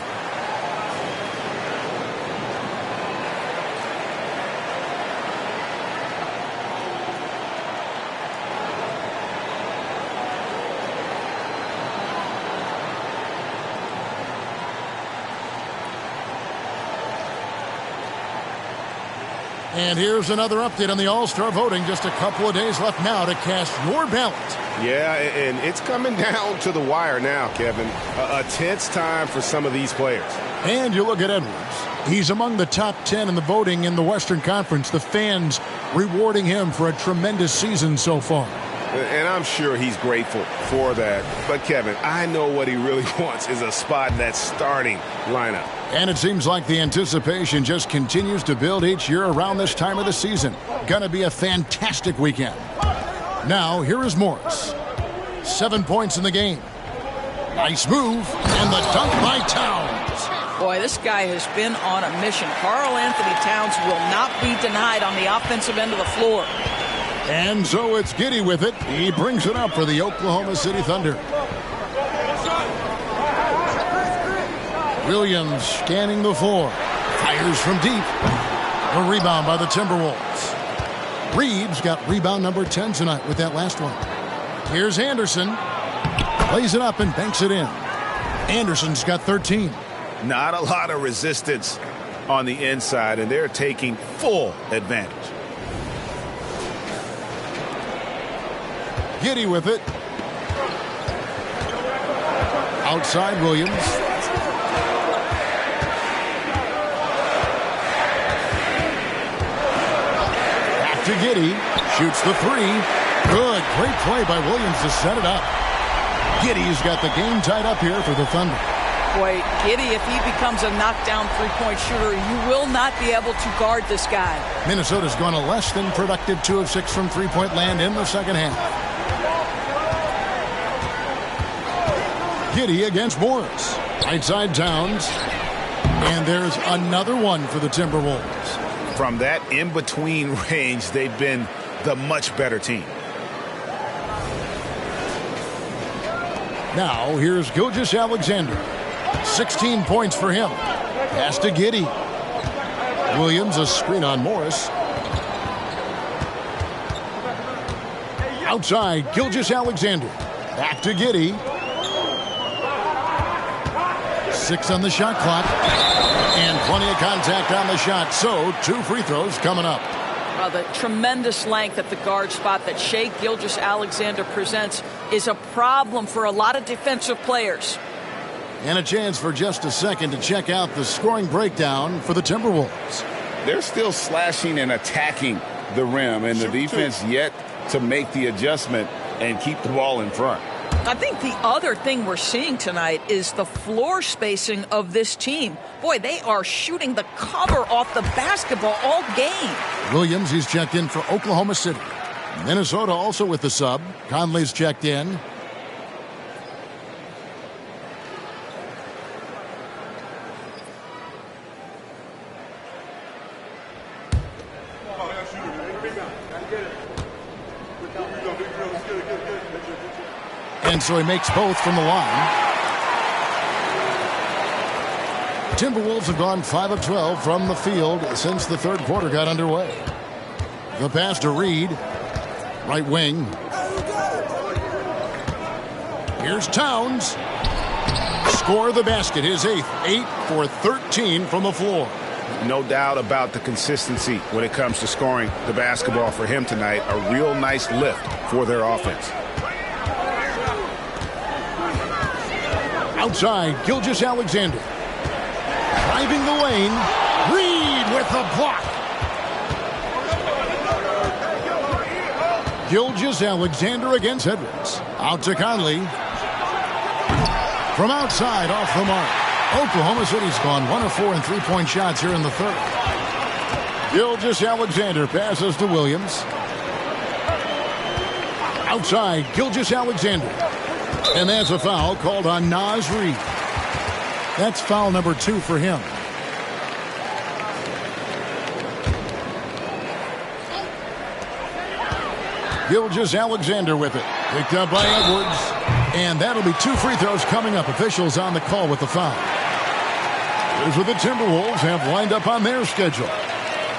And here's another update on the All-Star voting. Just a couple of days left now to cast your ballot. Yeah, and it's coming down to the wire now, Kevin. A tense time for some of these players. And you look at Edwards. He's among the top 10 in the voting in the Western Conference. The fans rewarding him for a tremendous season so far. And I'm sure he's grateful for that. But, Kevin, I know what he really wants is a spot in that starting lineup. And it seems like the anticipation just continues to build each year around this time of the season. Gonna be a fantastic weekend. Now, here is Morris. 7 points in the game. Nice move, and the dunk by Towns. Boy, this guy has been on a mission. Karl Anthony Towns will not be denied on the offensive end of the floor. And so it's Giddey with it. He brings it up for the Oklahoma City Thunder. Williams scanning the floor. Fires from deep. A rebound by the Timberwolves. Reeves got rebound number 10 tonight with that last one. Here's Anderson. Plays it up and banks it in. Anderson's got 13. Not a lot of resistance on the inside, and they're taking full advantage. Giddey with it. Outside Williams. to Giddey. Shoots the three. Good. Great play by Williams to set it up. Giddey's got the game tied up here for the Thunder. Boy, Giddey, if he becomes a knockdown three-point shooter, you will not be able to guard this guy. Minnesota's gone a less than productive 2 of 6 from three-point land in the second half. Giddey against Morris. Right side Towns. And there's another one for the Timberwolves. From that in-between range, they've been the much better team. Now, here's Gilgeous-Alexander. 16 points for him. Pass to Giddey. Williams, a screen on Morris. Outside, Gilgeous-Alexander. Back to Giddey. 6 on the shot clock. And plenty of contact on the shot. So, 2 free throws coming up. Well, the tremendous length at the guard spot that Shai Gilgeous-Alexander presents is a problem for a lot of defensive players. And a chance for just a second to check out the scoring breakdown for the Timberwolves. They're still slashing and attacking the rim, and the defense yet to make the adjustment and keep the ball in front. I think the other thing we're seeing tonight is the floor spacing of this team. Boy, they are shooting the cover off the basketball all game. Williams, he's checked in for Oklahoma City. Minnesota also with the sub. Conley's checked in. And so he makes both from the line. Timberwolves have gone 5 of 12 from the field since the third quarter got underway. The pass to Reed. Right wing. Here's Towns. Score the basket. His 8th. 8 for 13 from the floor. No doubt about the consistency when it comes to scoring the basketball for him tonight. A real nice lift for their offense. Outside, Gilgeous-Alexander. Driving the lane. Reed with the block. Gilgeous-Alexander against Edwards. Out to Conley. From outside, off the mark. Oklahoma City's gone 1 of 4 in three-point shots here in the third. Gilgeous-Alexander passes to Williams. Outside, Gilgeous-Alexander. And that's a foul called on Naz Reid. That's foul number 2 for him. Gilgeous-Alexander with it. Picked up by Edwards. And that'll be 2 free throws coming up. Officials on the call with the foul. Here's what the Timberwolves have lined up on their schedule.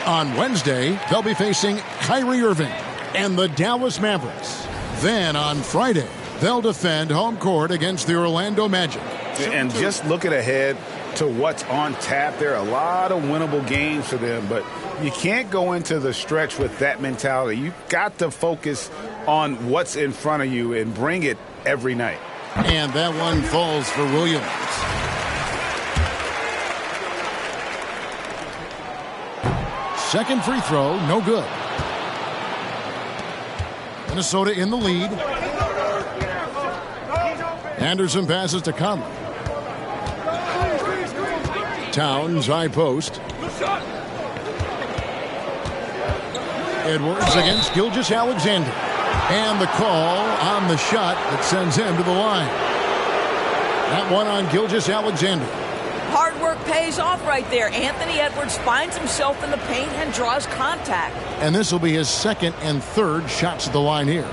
On Wednesday, they'll be facing Kyrie Irving and the Dallas Mavericks. Then on Friday, they'll defend home court against the Orlando Magic. And just looking ahead to what's on tap, there are a lot of winnable games for them, but you can't go into the stretch with that mentality. You've got to focus on what's in front of you and bring it every night. And that one falls for Williams. Second free throw, no good. Minnesota in the lead. Anderson passes to Conley. Towns, high post. Edwards against Gilgeous-Alexander. And the call on the shot that sends him to the line. That one on Gilgeous-Alexander. Hard work pays off right there. Anthony Edwards finds himself in the paint and draws contact. And this will be his second and third shots at the line here.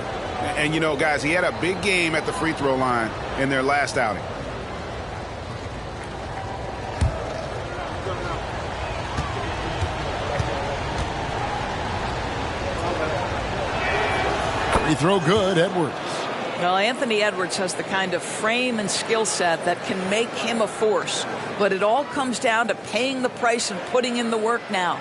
And, you know, guys, he had a big game at the free throw line in their last outing. Free throw good, Edwards. Well, Anthony Edwards has the kind of frame and skill set that can make him a force. But it all comes down to paying the price and putting in the work now.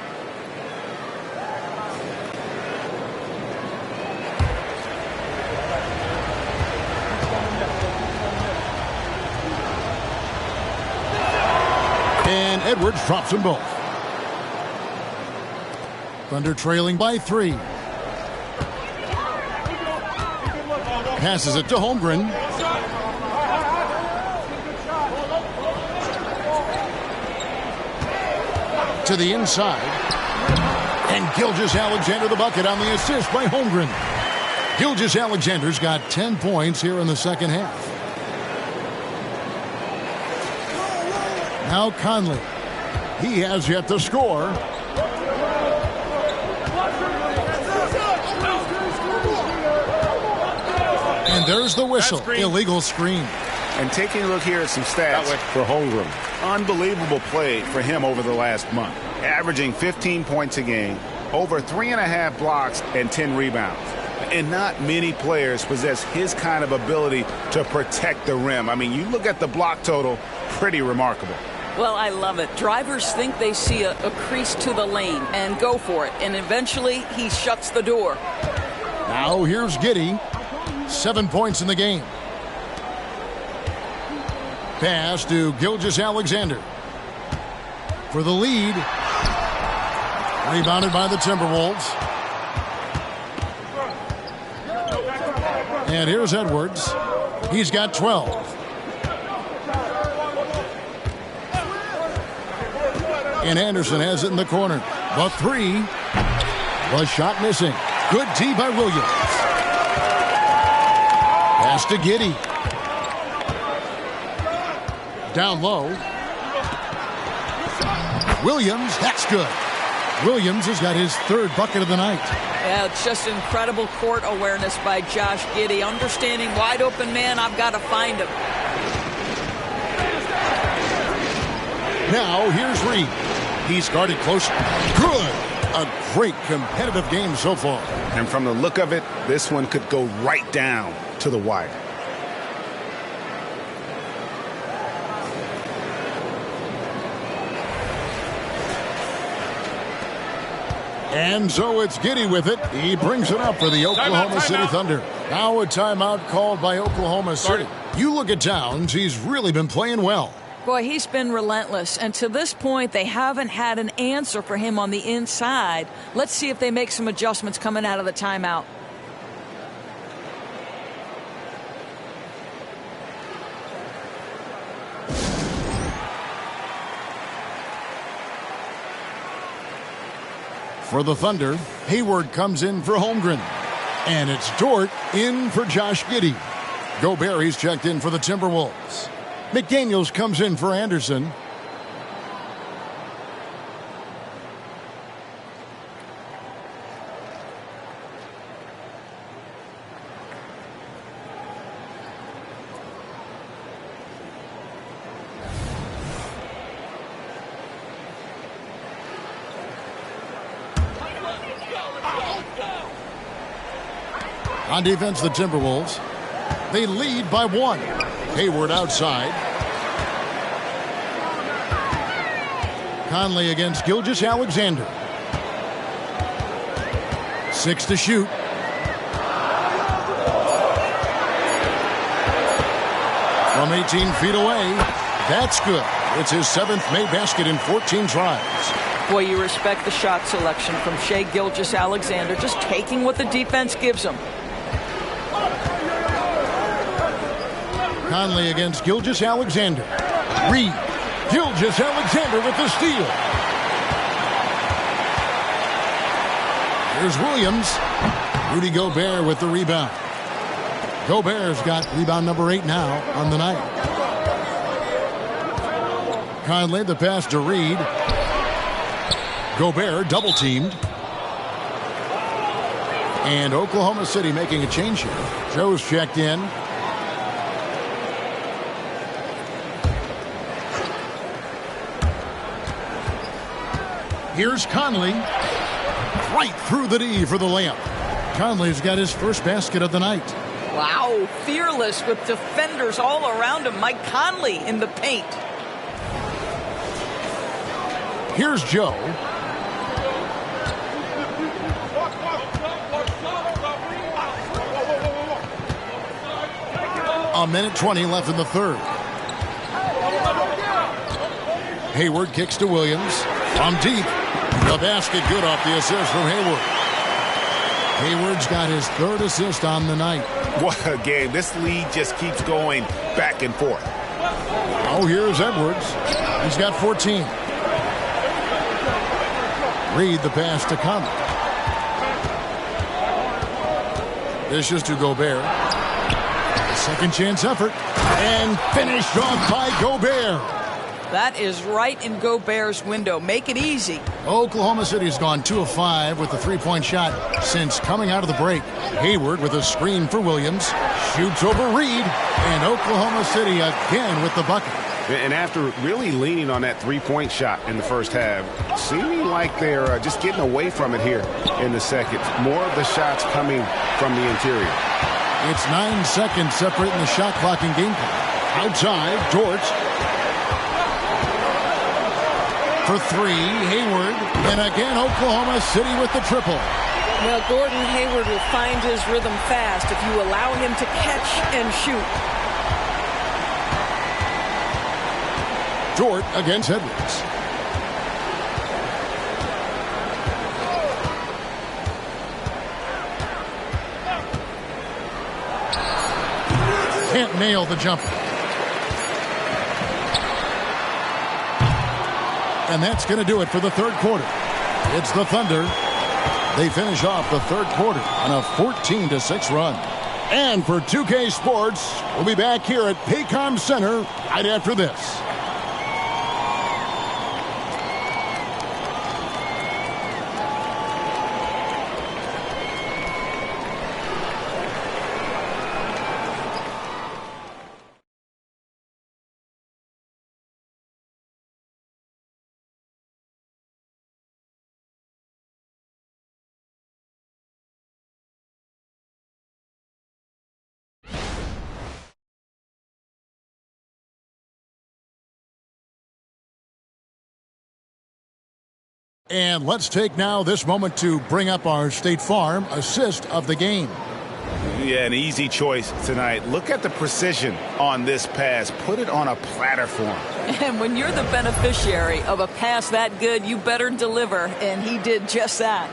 And Edwards drops them both. Thunder trailing by 3. Passes it to Holmgren. To the inside. And Gilgeous-Alexander the bucket on the assist by Holmgren. Gilgeous-Alexander's got 10 points here in the second half. Now Conley. He has yet to score. And there's the whistle. Illegal screen. And taking a look here at some stats for Holmgren. Unbelievable play for him over the last month. Averaging 15 points a game, over 3.5 blocks, and 10 rebounds. And not many players possess his kind of ability to protect the rim. I mean, you look at the block total, pretty remarkable. Well, I love it. Drivers think they see a crease to the lane and go for it. And eventually, he shuts the door. Now here's Giddey. 7 points in the game. Pass to Gilgeous-Alexander. For the lead. Rebounded by the Timberwolves. And here's Edwards. He's got 12. And Anderson has it in the corner. The three. The shot missing. Good D by Williams. Pass to Giddey. Down low. Williams, that's good. Williams has got his third bucket of the night. Yeah, it's just incredible court awareness by Josh Giddey. Understanding wide open man, I've got to find him. Now here's Reed. He's guarded close. Good. A great competitive game so far. And from the look of it, this one could go right down to the wire. And so it's Giddey with it. He brings it up for the Oklahoma City Thunder. Now a timeout called by Oklahoma City. You look at Towns, he's really been playing well. Boy, he's been relentless. And to this point, they haven't had an answer for him on the inside. Let's see if they make some adjustments coming out of the timeout. For the Thunder, Hayward comes in for Holmgren. And it's Dort in for Josh Giddey. Gobert, he's checked in for the Timberwolves. McDaniels comes in for Anderson. On defense, the Timberwolves. They lead by 1. Hayward outside. Conley against Gilgeous-Alexander. 6 to shoot. From 18 feet away. That's good. It's his 7th made basket in 14 tries. Boy, you respect the shot selection from Shai Gilgeous-Alexander, just taking what the defense gives him. Conley against Gilgeous-Alexander. Reed. Gilgeous-Alexander with the steal. Here's Williams. Rudy Gobert with the rebound. Gobert's got rebound number 8 now on the night. Conley, the pass to Reed. Gobert double teamed. And Oklahoma City making a change here. Joe's checked in. Here's Conley. Right through the D for the layup. Conley's got his first basket of the night. Wow, fearless with defenders all around him. Mike Conley in the paint. Here's Joe. A minute 20 left in the third. Hayward kicks to Williams. From deep. The basket good off the assist from Hayward. Hayward's got his 3rd assist on the night. What a game. This lead just keeps going back and forth. Oh, here's Edwards. He's got 14. Reed the pass to Conley. Dishes to Gobert. A second chance effort. And finished off by Gobert. That is right in Gobert's window. Make it easy. Oklahoma City has gone 2 of 5 with the 3-point shot since coming out of the break. Hayward with a screen for Williams. Shoots over Reed. And Oklahoma City again with the bucket. And after really leaning on that 3-point shot in the first half, seeming like they're just getting away from it here in the second. More of the shots coming from the interior. It's 9 seconds separating the shot clock and game clock. Outside, Dort. For 3, Hayward. And again, Oklahoma City with the triple. Well, Gordon Hayward will find his rhythm fast if you allow him to catch and shoot. Dort against Edwards. Can't nail the jumper. And that's going to do it for the 3rd quarter. It's the Thunder. They finish off the 3rd quarter on a 14-6 run. And for 2K Sports, we'll be back here at Paycom Center right after this. And let's take now this moment to bring up our State Farm assist of the game. Yeah, an easy choice tonight. Look at the precision on this pass. Put it on a platter for him. And when you're the beneficiary of a pass that good, you better deliver. And he did just that.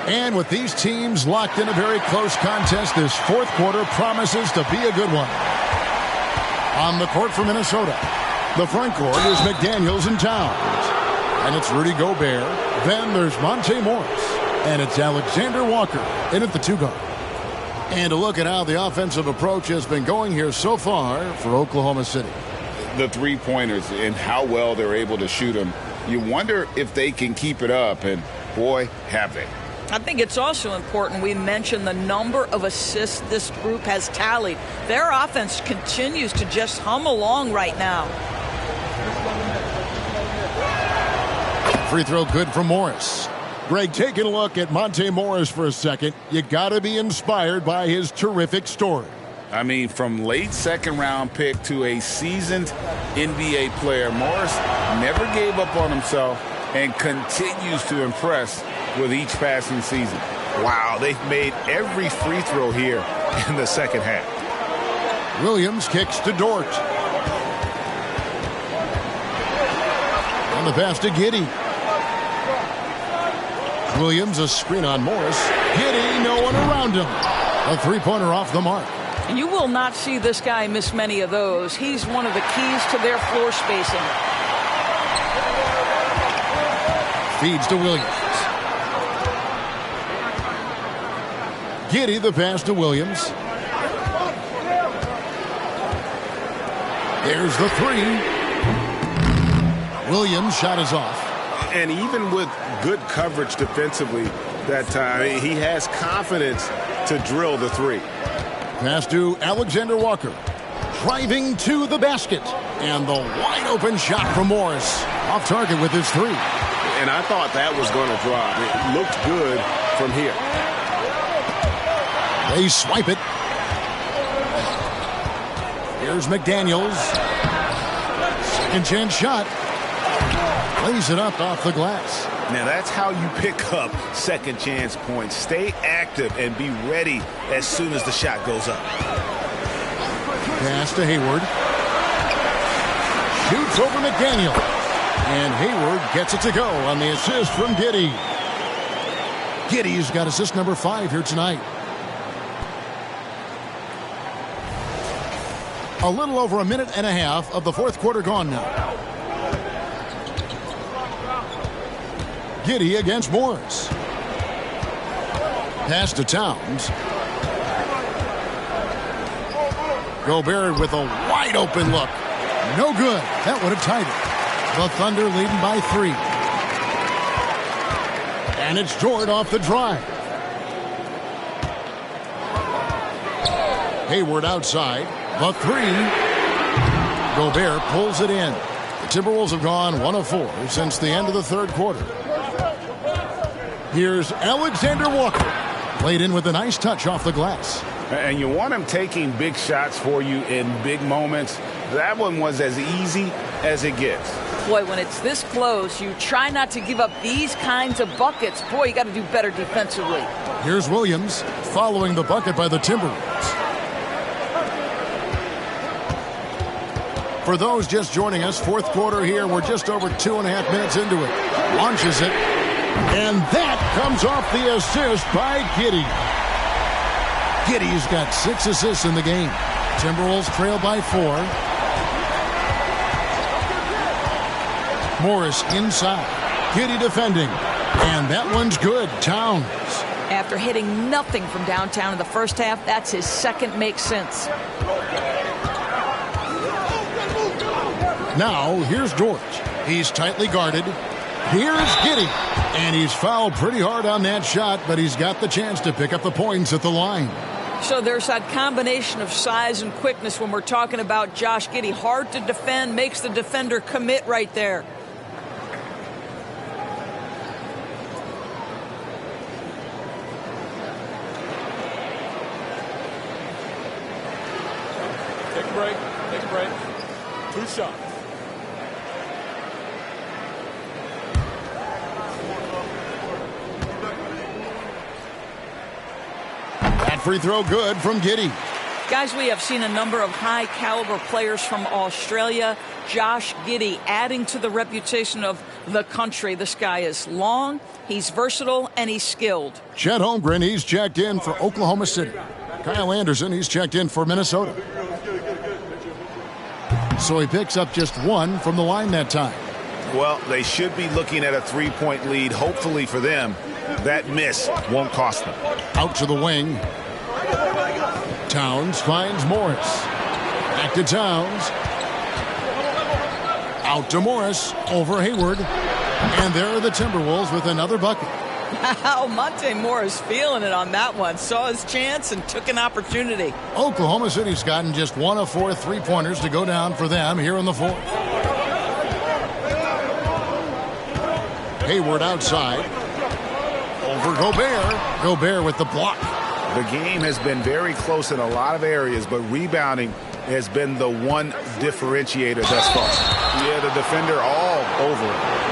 And with these teams locked in a very close contest, this 4th quarter promises to be a good one. On the court for Minnesota, the front court is McDaniels and Towns. And it's Rudy Gobert. Then there's Monte Morris. And it's Alexander Walker in at the 2-guard. And a look at how the offensive approach has been going here so far for Oklahoma City. The 3-pointers and how well they're able to shoot them. You wonder if they can keep it up, and boy, have they. I think it's also important we mention the number of assists this group has tallied. Their offense continues to just hum along right now. Free throw good for Morris. Greg, taking a look at Monte Morris for a second. You got to be inspired by his terrific story. I mean, from late 2nd-round pick to a seasoned NBA player, Morris never gave up on himself and continues to impress with each passing season. Wow, they've made every free throw here in the second half. Williams kicks to Dort. On the pass to Giddey. Williams, a screen on Morris. Giddey, no one around him. A 3-pointer off the mark. You will not see this guy miss many of those. He's one of the keys to their floor spacing. Feeds to Williams. Giddey, the pass to Williams. There's the 3. Williams' shot is off. And even with good coverage defensively that time, he has confidence to drill the 3. Pass to Alexander Walker. Driving to the basket. And the wide open shot from Morris. Off target with his 3. And I thought that was going to drop. It looked good from here. They swipe it. Here's McDaniels. Second chance shot. Lays it up off the glass. Now that's how you pick up second chance points. Stay active and be ready as soon as the shot goes up. Pass to Hayward. Shoots over McDaniel. And Hayward gets it to go on the assist from Giddey. Giddey's got assist number 5 here tonight. A little over a minute and a half of the fourth quarter gone now. Giddey against Morris. Pass to Towns. Gobert with a wide open look. No good. That would have tied it. The Thunder leading by 3. And it's Jordan off the drive. Hayward outside. The 3. Gobert pulls it in. The Timberwolves have gone 1 of 4 since the end of the third quarter. Here's Alexander Walker. Played in with a nice touch off the glass. And you want him taking big shots for you in big moments. That one was as easy as it gets. Boy, when it's this close, you try not to give up these kinds of buckets. Boy, you got to do better defensively. Here's Williams following the bucket by the Timberwolves. For those just joining us, fourth quarter here. We're just over 2.5 minutes into it. Launches it. And that comes off the assist by Giddey. Giddey's got 6 assists in the game. Timberwolves trail by 4. Morris inside. Giddey defending. And that one's good. Towns. After hitting nothing from downtown in the first half, that's his second makes sense. Now, here's George. He's tightly guarded. Here's Giddey. And he's fouled pretty hard on that shot, but he's got the chance to pick up the points at the line. So there's that combination of size and quickness when we're talking about Josh Giddey. Hard to defend, makes the defender commit right there. Take a break. Take a break. 2 shots. Free throw good from Giddey. Guys, we have seen a number of high-caliber players from Australia. Josh Giddey adding to the reputation of the country. This guy is long, he's versatile, and he's skilled. Chet Holmgren, he's checked in for Oklahoma City. Kyle Anderson, he's checked in for Minnesota. So he picks up just 1 from the line that time. Well, they should be looking at a 3-point lead. Hopefully for them, that miss won't cost them. Out to the wing. Towns finds Morris. Back to Towns. Out to Morris. Over Hayward. And there are the Timberwolves with another bucket. Wow, Monte Morris feeling it on that one. Saw his chance and took an opportunity. Oklahoma City's gotten just 1 of 4 3-pointers to go down for them here in the fourth. Hayward outside. Over Gobert. Gobert with the block. The game has been very close in a lot of areas, but rebounding has been the one differentiator thus far. Yeah, the defender all over it.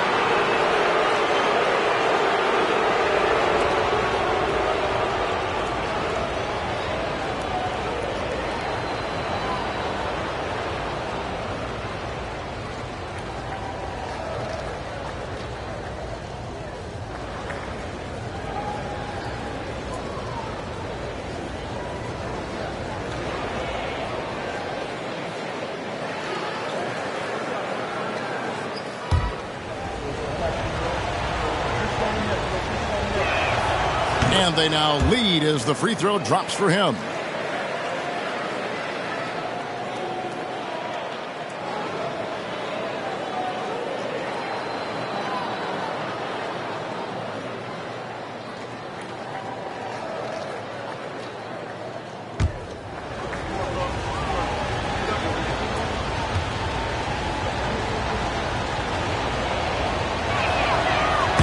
And they now lead as the free throw drops for him.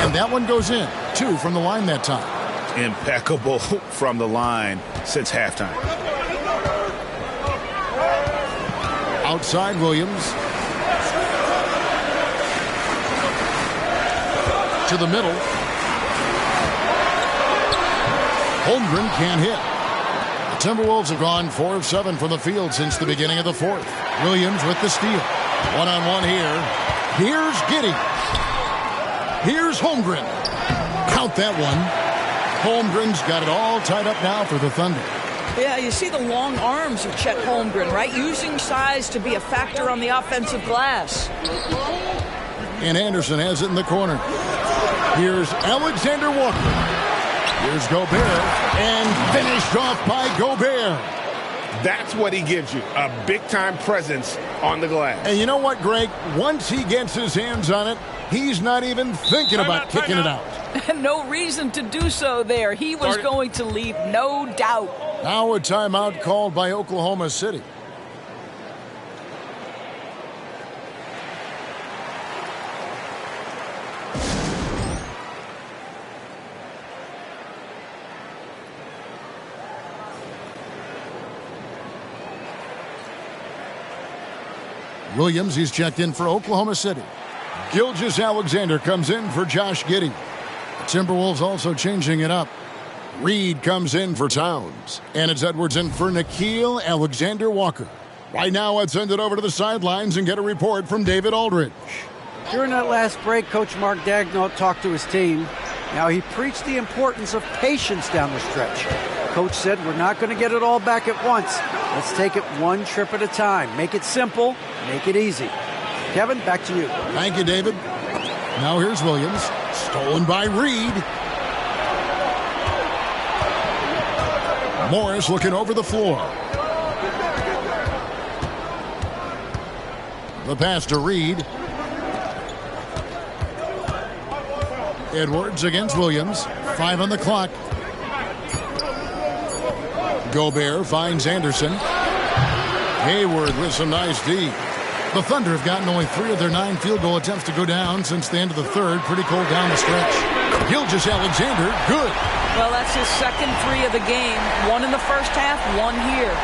And that one goes in. 2 from the line that time. Impeccable from the line since halftime. Outside Williams. To the middle. Holmgren can't hit. The Timberwolves have gone 4 of 7 from the field since the beginning of the fourth. Williams with the steal. One-on-one here. Here's Giddey. Here's Holmgren. Count that one. Holmgren's got it all tied up now for the Thunder. Yeah, you see the long arms of Chet Holmgren, right? Using size to be a factor on the offensive glass. And Anderson has it in the corner. Here's Alexander Walker. Here's Gobert. And finished off by Gobert. That's what he gives you, a big-time presence on the glass. And you know what, Greg? Once he gets his hands on it, he's not even thinking about kicking it out. No reason to do so there. He was going to leave, no doubt. Now a timeout called by Oklahoma City. Williams, he's checked in for Oklahoma City. Gilgeous-Alexander comes in for Josh Giddey. Timberwolves also changing it up. Reed comes in for Towns. And it's Edwards in for Nickeil Alexander-Walker. Right now, let's send it over to the sidelines and get a report from David Aldridge. During that last break, Coach Mark Daigneault talked to his team. Now, he preached the importance of patience down the stretch. Coach said, we're not going to get it all back at once. Let's take it one trip at a time. Make it simple, make it easy. Kevin, back to you. Thank you, David. Now here's Williams. Stolen by Reed. Morris looking over the floor. The pass to Reed. Edwards against Williams. 5 on the clock. Gobert finds Anderson. Hayward with some nice D. The Thunder have gotten only 3 of their 9 field goal attempts to go down since the end of the third. Pretty cold down the stretch. Gilgeous-Alexander, good. Well, that's his second 3 of the game. 1 in the first half, 1 here.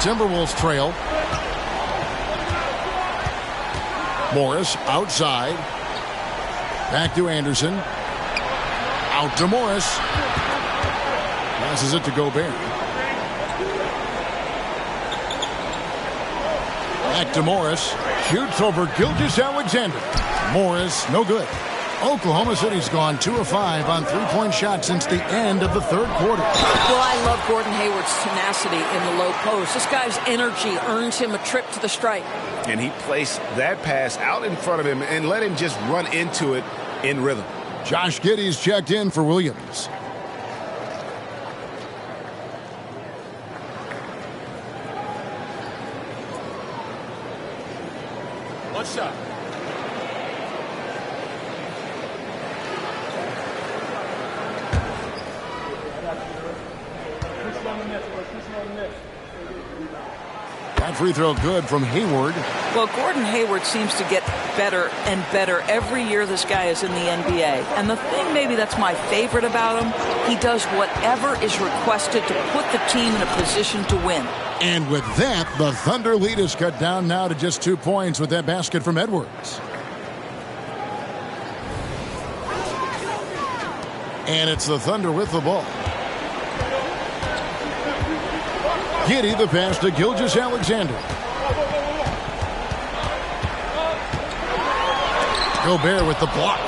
Timberwolves trail. Morris outside. Back to Anderson. Out to Morris. Passes it to Gobert. Back to Morris. Shoots over Gilgeous-Alexander. Morris, no good. Oklahoma City's gone 2 of 5 on 3-point shots since the end of the third quarter. Well, I love Gordon Hayward's tenacity in the low post. This guy's energy earns him a trip to the stripe. And he placed that pass out in front of him and let him just run into it in rhythm. Josh Giddey's checked in for Williams. One shot. That free throw good from Hayward. Well, Gordon Hayward seems to get better and better every year this guy is in the NBA. And the thing maybe that's my favorite about him, he does whatever is requested to put the team in a position to win. And with that, the Thunder lead is cut down now to just 2 points with that basket from Edwards. And it's the Thunder with the ball. Giddey, the pass to Gilgeous-Alexander. Gobert with the block.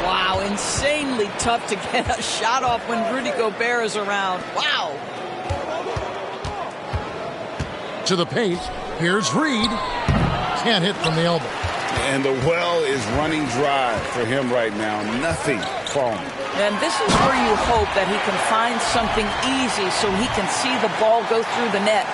Wow, insanely tough to get a shot off when Rudy Gobert is around. Wow. To the paint. Here's Reed. Can't hit from the elbow. And the well is running dry for him right now. Nothing falling. And this is where you hope that he can find something easy so he can see the ball go through the net.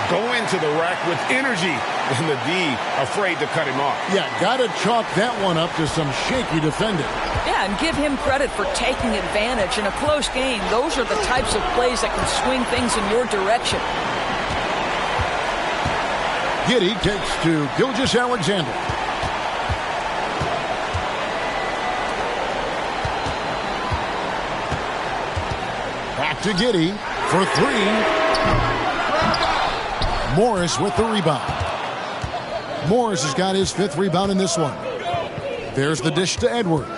Go into the rack with energy, and the D afraid to cut him off. Yeah, got to chalk that one up to some shaky defending. Yeah, and give him credit for taking advantage. In a close game, those are the types of plays that can swing things in your direction. Giddey takes to Gilgeous-Alexander. Back to Giddey for 3. Morris with the rebound. Morris has got his 5th rebound in this one. There's the dish to Edwards.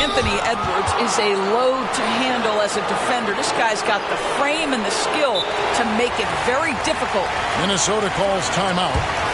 And Anthony Edwards is a load to handle as a defender. This guy's got the frame and the skill to make it very difficult. Minnesota calls timeout.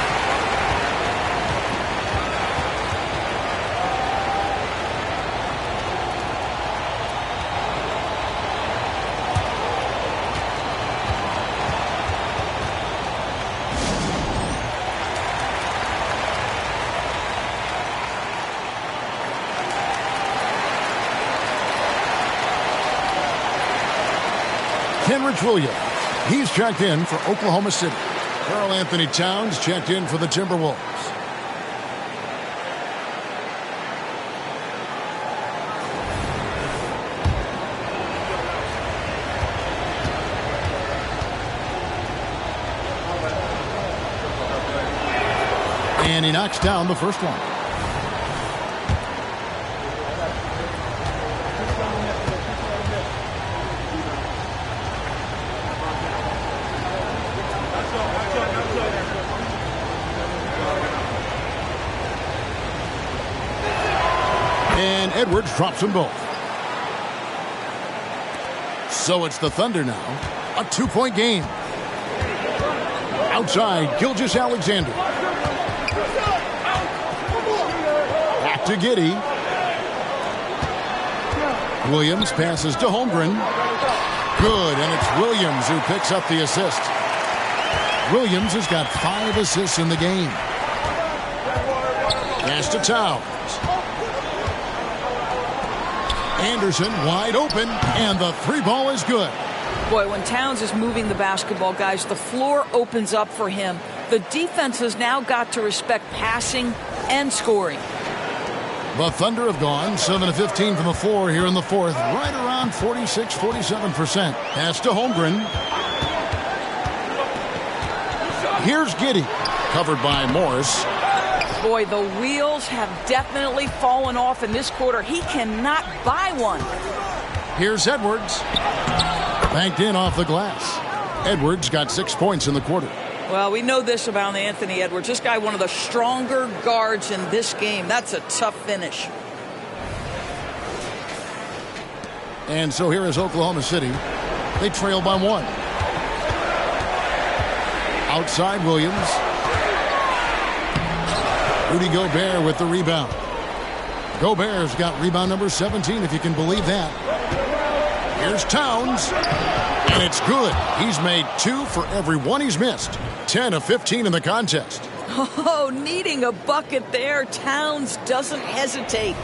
Kenrich Williams, he's checked in for Oklahoma City. Karl Anthony Towns checked in for the Timberwolves. And he knocks down the first one. And Edwards drops them both. So it's the Thunder now. A 2-point game. Outside, Gilgeous-Alexander. Back to Giddey. Williams passes to Holmgren. Good, and it's Williams who picks up the assist. Williams has got 5 assists in the game. Pass to Towns. Anderson wide open, and the 3-ball is good. Boy, when Towns is moving the basketball, guys, the floor opens up for him. The defense has now got to respect passing and scoring. The Thunder have gone 7 of 15 from the floor here in the fourth, right around 46-47%. Pass to Holmgren. Here's Giddey, covered by Morris. Boy, the wheels have definitely fallen off in this quarter. He cannot buy one. Here's Edwards. Banked in off the glass. Edwards got 6 points in the quarter. Well, we know this about Anthony Edwards. This guy, one of the stronger guards in this game. That's a tough finish. And so here is Oklahoma City. They trail by 1. Outside Williams. Rudy Gobert with the rebound. Gobert's got rebound number 17, if you can believe that. Here's Towns. And it's good. He's made 2 for every one he's missed. 10 of 15 in the contest. Oh, needing a bucket there. Towns doesn't hesitate.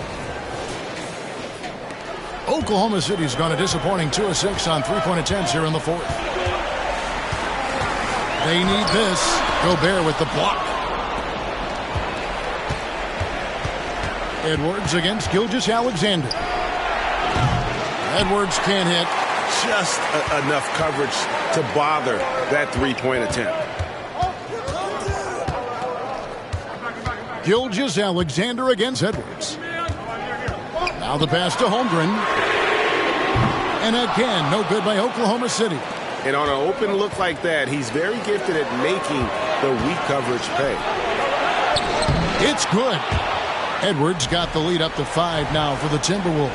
Oklahoma City's gone a disappointing 2 of 6 on 3-point attempts here in the fourth. They need this. Gobert with the block. Edwards against Gilgeous-Alexander. Edwards can't hit. Just enough coverage to bother that 3-point attempt. Gilgeous-Alexander against Edwards. Now the pass to Holmgren. And again, no good by Oklahoma City. And on an open look like that, he's very gifted at making the weak coverage pay. It's good. Edwards got the lead up to 5 now for the Timberwolves.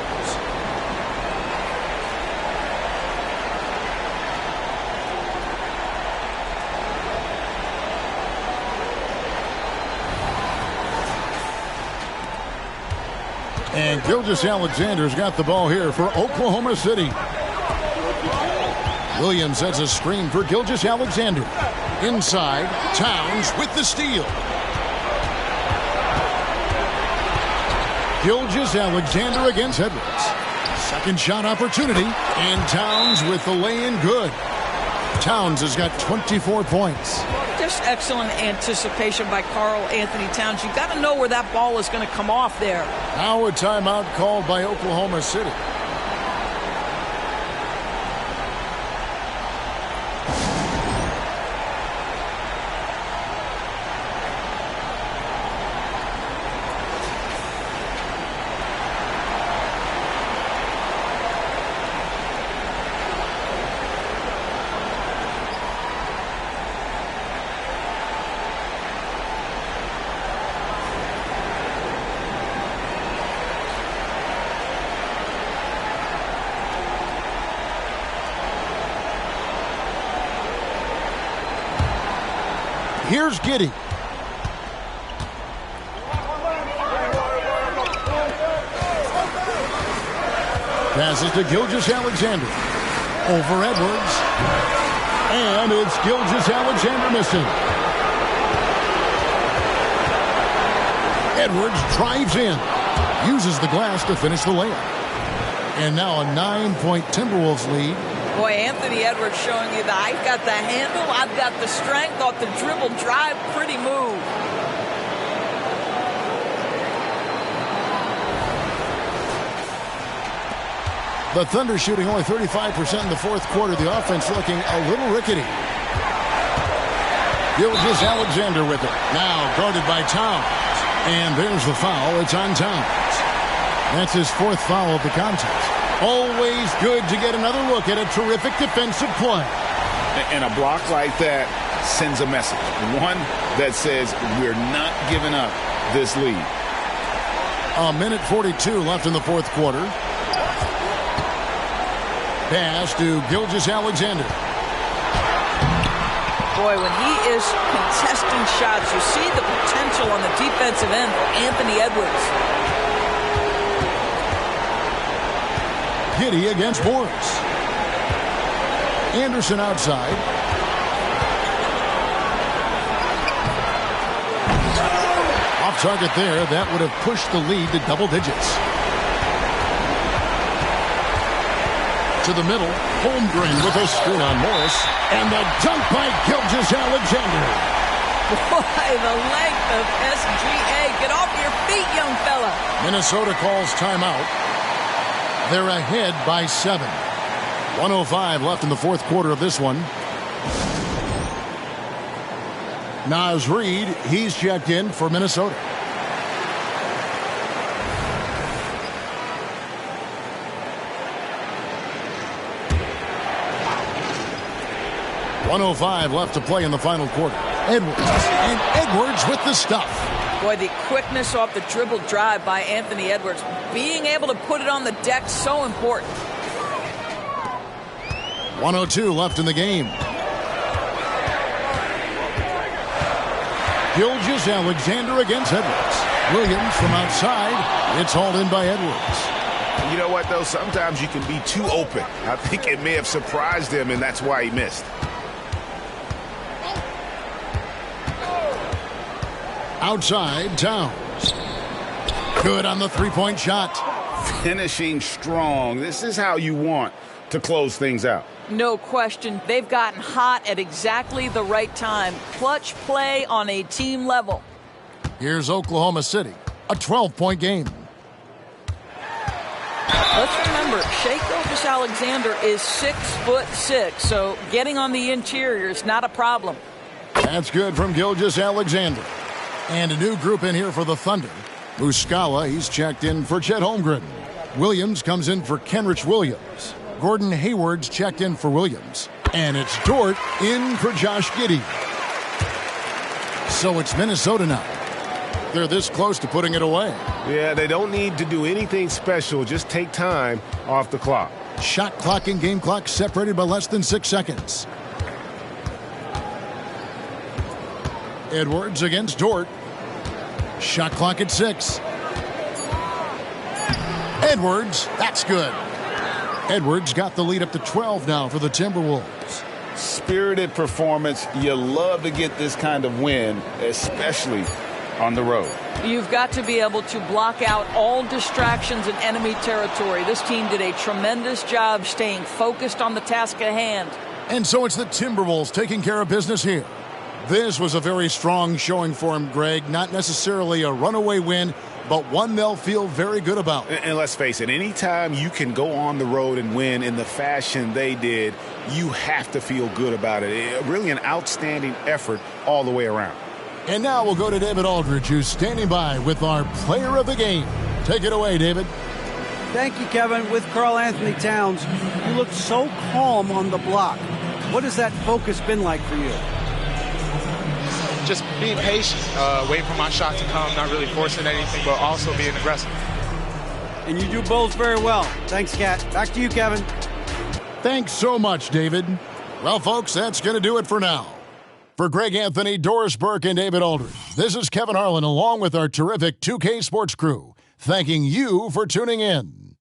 And Gilgeous-Alexander's got the ball here for Oklahoma City. Williams sets a screen for Gilgeous-Alexander. Inside, Towns with the steal. Gilgeous-Alexander against Edwards. Second shot opportunity, and Towns with the lay-in good. Towns has got 24 points. Just excellent anticipation by Karl Anthony Towns. You've got to know where that ball is going to come off there. Now a timeout called by Oklahoma City. Here's Giddey. Passes to Gilgeous-Alexander. Over Edwards. And it's Gilgeous-Alexander missing. Edwards drives in. Uses the glass to finish the layup. And now a 9-point Timberwolves lead. Boy, Anthony Edwards showing you that I've got the handle, I've got the strength, off the dribble drive, pretty move. The Thunder shooting only 35% in the fourth quarter. The offense looking a little rickety. Gilgeous-Alexander with it. Now guarded by Towns. And there's the foul. It's on Towns. That's his fourth foul of the contest. Always good to get another look at a terrific defensive play. And a block like that sends a message. One that says we're not giving up this lead. A minute 42 left in the fourth quarter. Pass to Gilgeous-Alexander. Boy, when he is contesting shots, you see the potential on the defensive end for Anthony Edwards. Giddey against Morris. Anderson outside. Off target there. That would have pushed the lead to double digits. To the middle. Holmgren with a screen on Morris. And the dunk by Gilgeous-Alexander. Boy, the length of SGA. Get off your feet, young fella. Minnesota calls timeout. They're ahead by 7. 1:05 left in the fourth quarter of this one. Naz Reid, he's checked in for Minnesota. .105 left to play in the final quarter. Edwards. And Edwards with the stuff. Boy, the quickness off the dribble drive by Anthony Edwards. Being able to put it on the deck, so important. 1:02 left in the game. Gilgeous-Alexander against Edwards. Williams from outside. It's hauled in by Edwards. You know what, though? Sometimes you can be too open. I think it may have surprised him, and that's why he missed. Outside, Towns. Good on the three-point shot. Finishing strong. This is how you want to close things out. No question. They've gotten hot at exactly the right time. Clutch play on a team level. Here's Oklahoma City. A 12-point game. Let's remember, Shai Gilgeous-Alexander is 6'6", so getting on the interior is not a problem. That's good from Gilgeous-Alexander. And a new group in here for the Thunder. Muscala, he's checked in for Chet Holmgren. Williams comes in for Kenrich Williams. Gordon Hayward's checked in for Williams. And it's Dort in for Josh Giddey. So it's Minnesota now. They're this close to putting it away. Yeah, they don't need to do anything special. Just take time off the clock. Shot clock and game clock separated by less than 6 seconds. Edwards against Dort. Shot clock at 6. Edwards, that's good. Edwards got the lead up to 12 now for the Timberwolves. Spirited performance. You love to get this kind of win, especially on the road. You've got to be able to block out all distractions in enemy territory. This team did a tremendous job staying focused on the task at hand. And so it's the Timberwolves taking care of business here. This was a very strong showing for him, Greg. Not necessarily a runaway win, but one they'll feel very good about. And let's face it, anytime you can go on the road and win in the fashion they did, you have to feel good about it. Really an outstanding effort all the way around. And now we'll go to David Aldridge, who's standing by with our player of the game. Take it away, David. Thank you, Kevin. With Karl Anthony Towns, you looked so calm on the block. What has that focus been like for you? Just being patient, waiting for my shot to come, not really forcing anything, but also being aggressive. And you do both very well. Thanks, Kat. Back to you, Kevin. Thanks so much, David. Well, folks, that's going to do it for now. For Greg Anthony, Doris Burke, and David Aldridge, this is Kevin Harlan along with our terrific 2K Sports crew, thanking you for tuning in.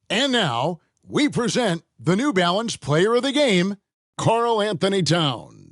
And now, we present the New Balance Player of the Game, Karl Anthony Towns.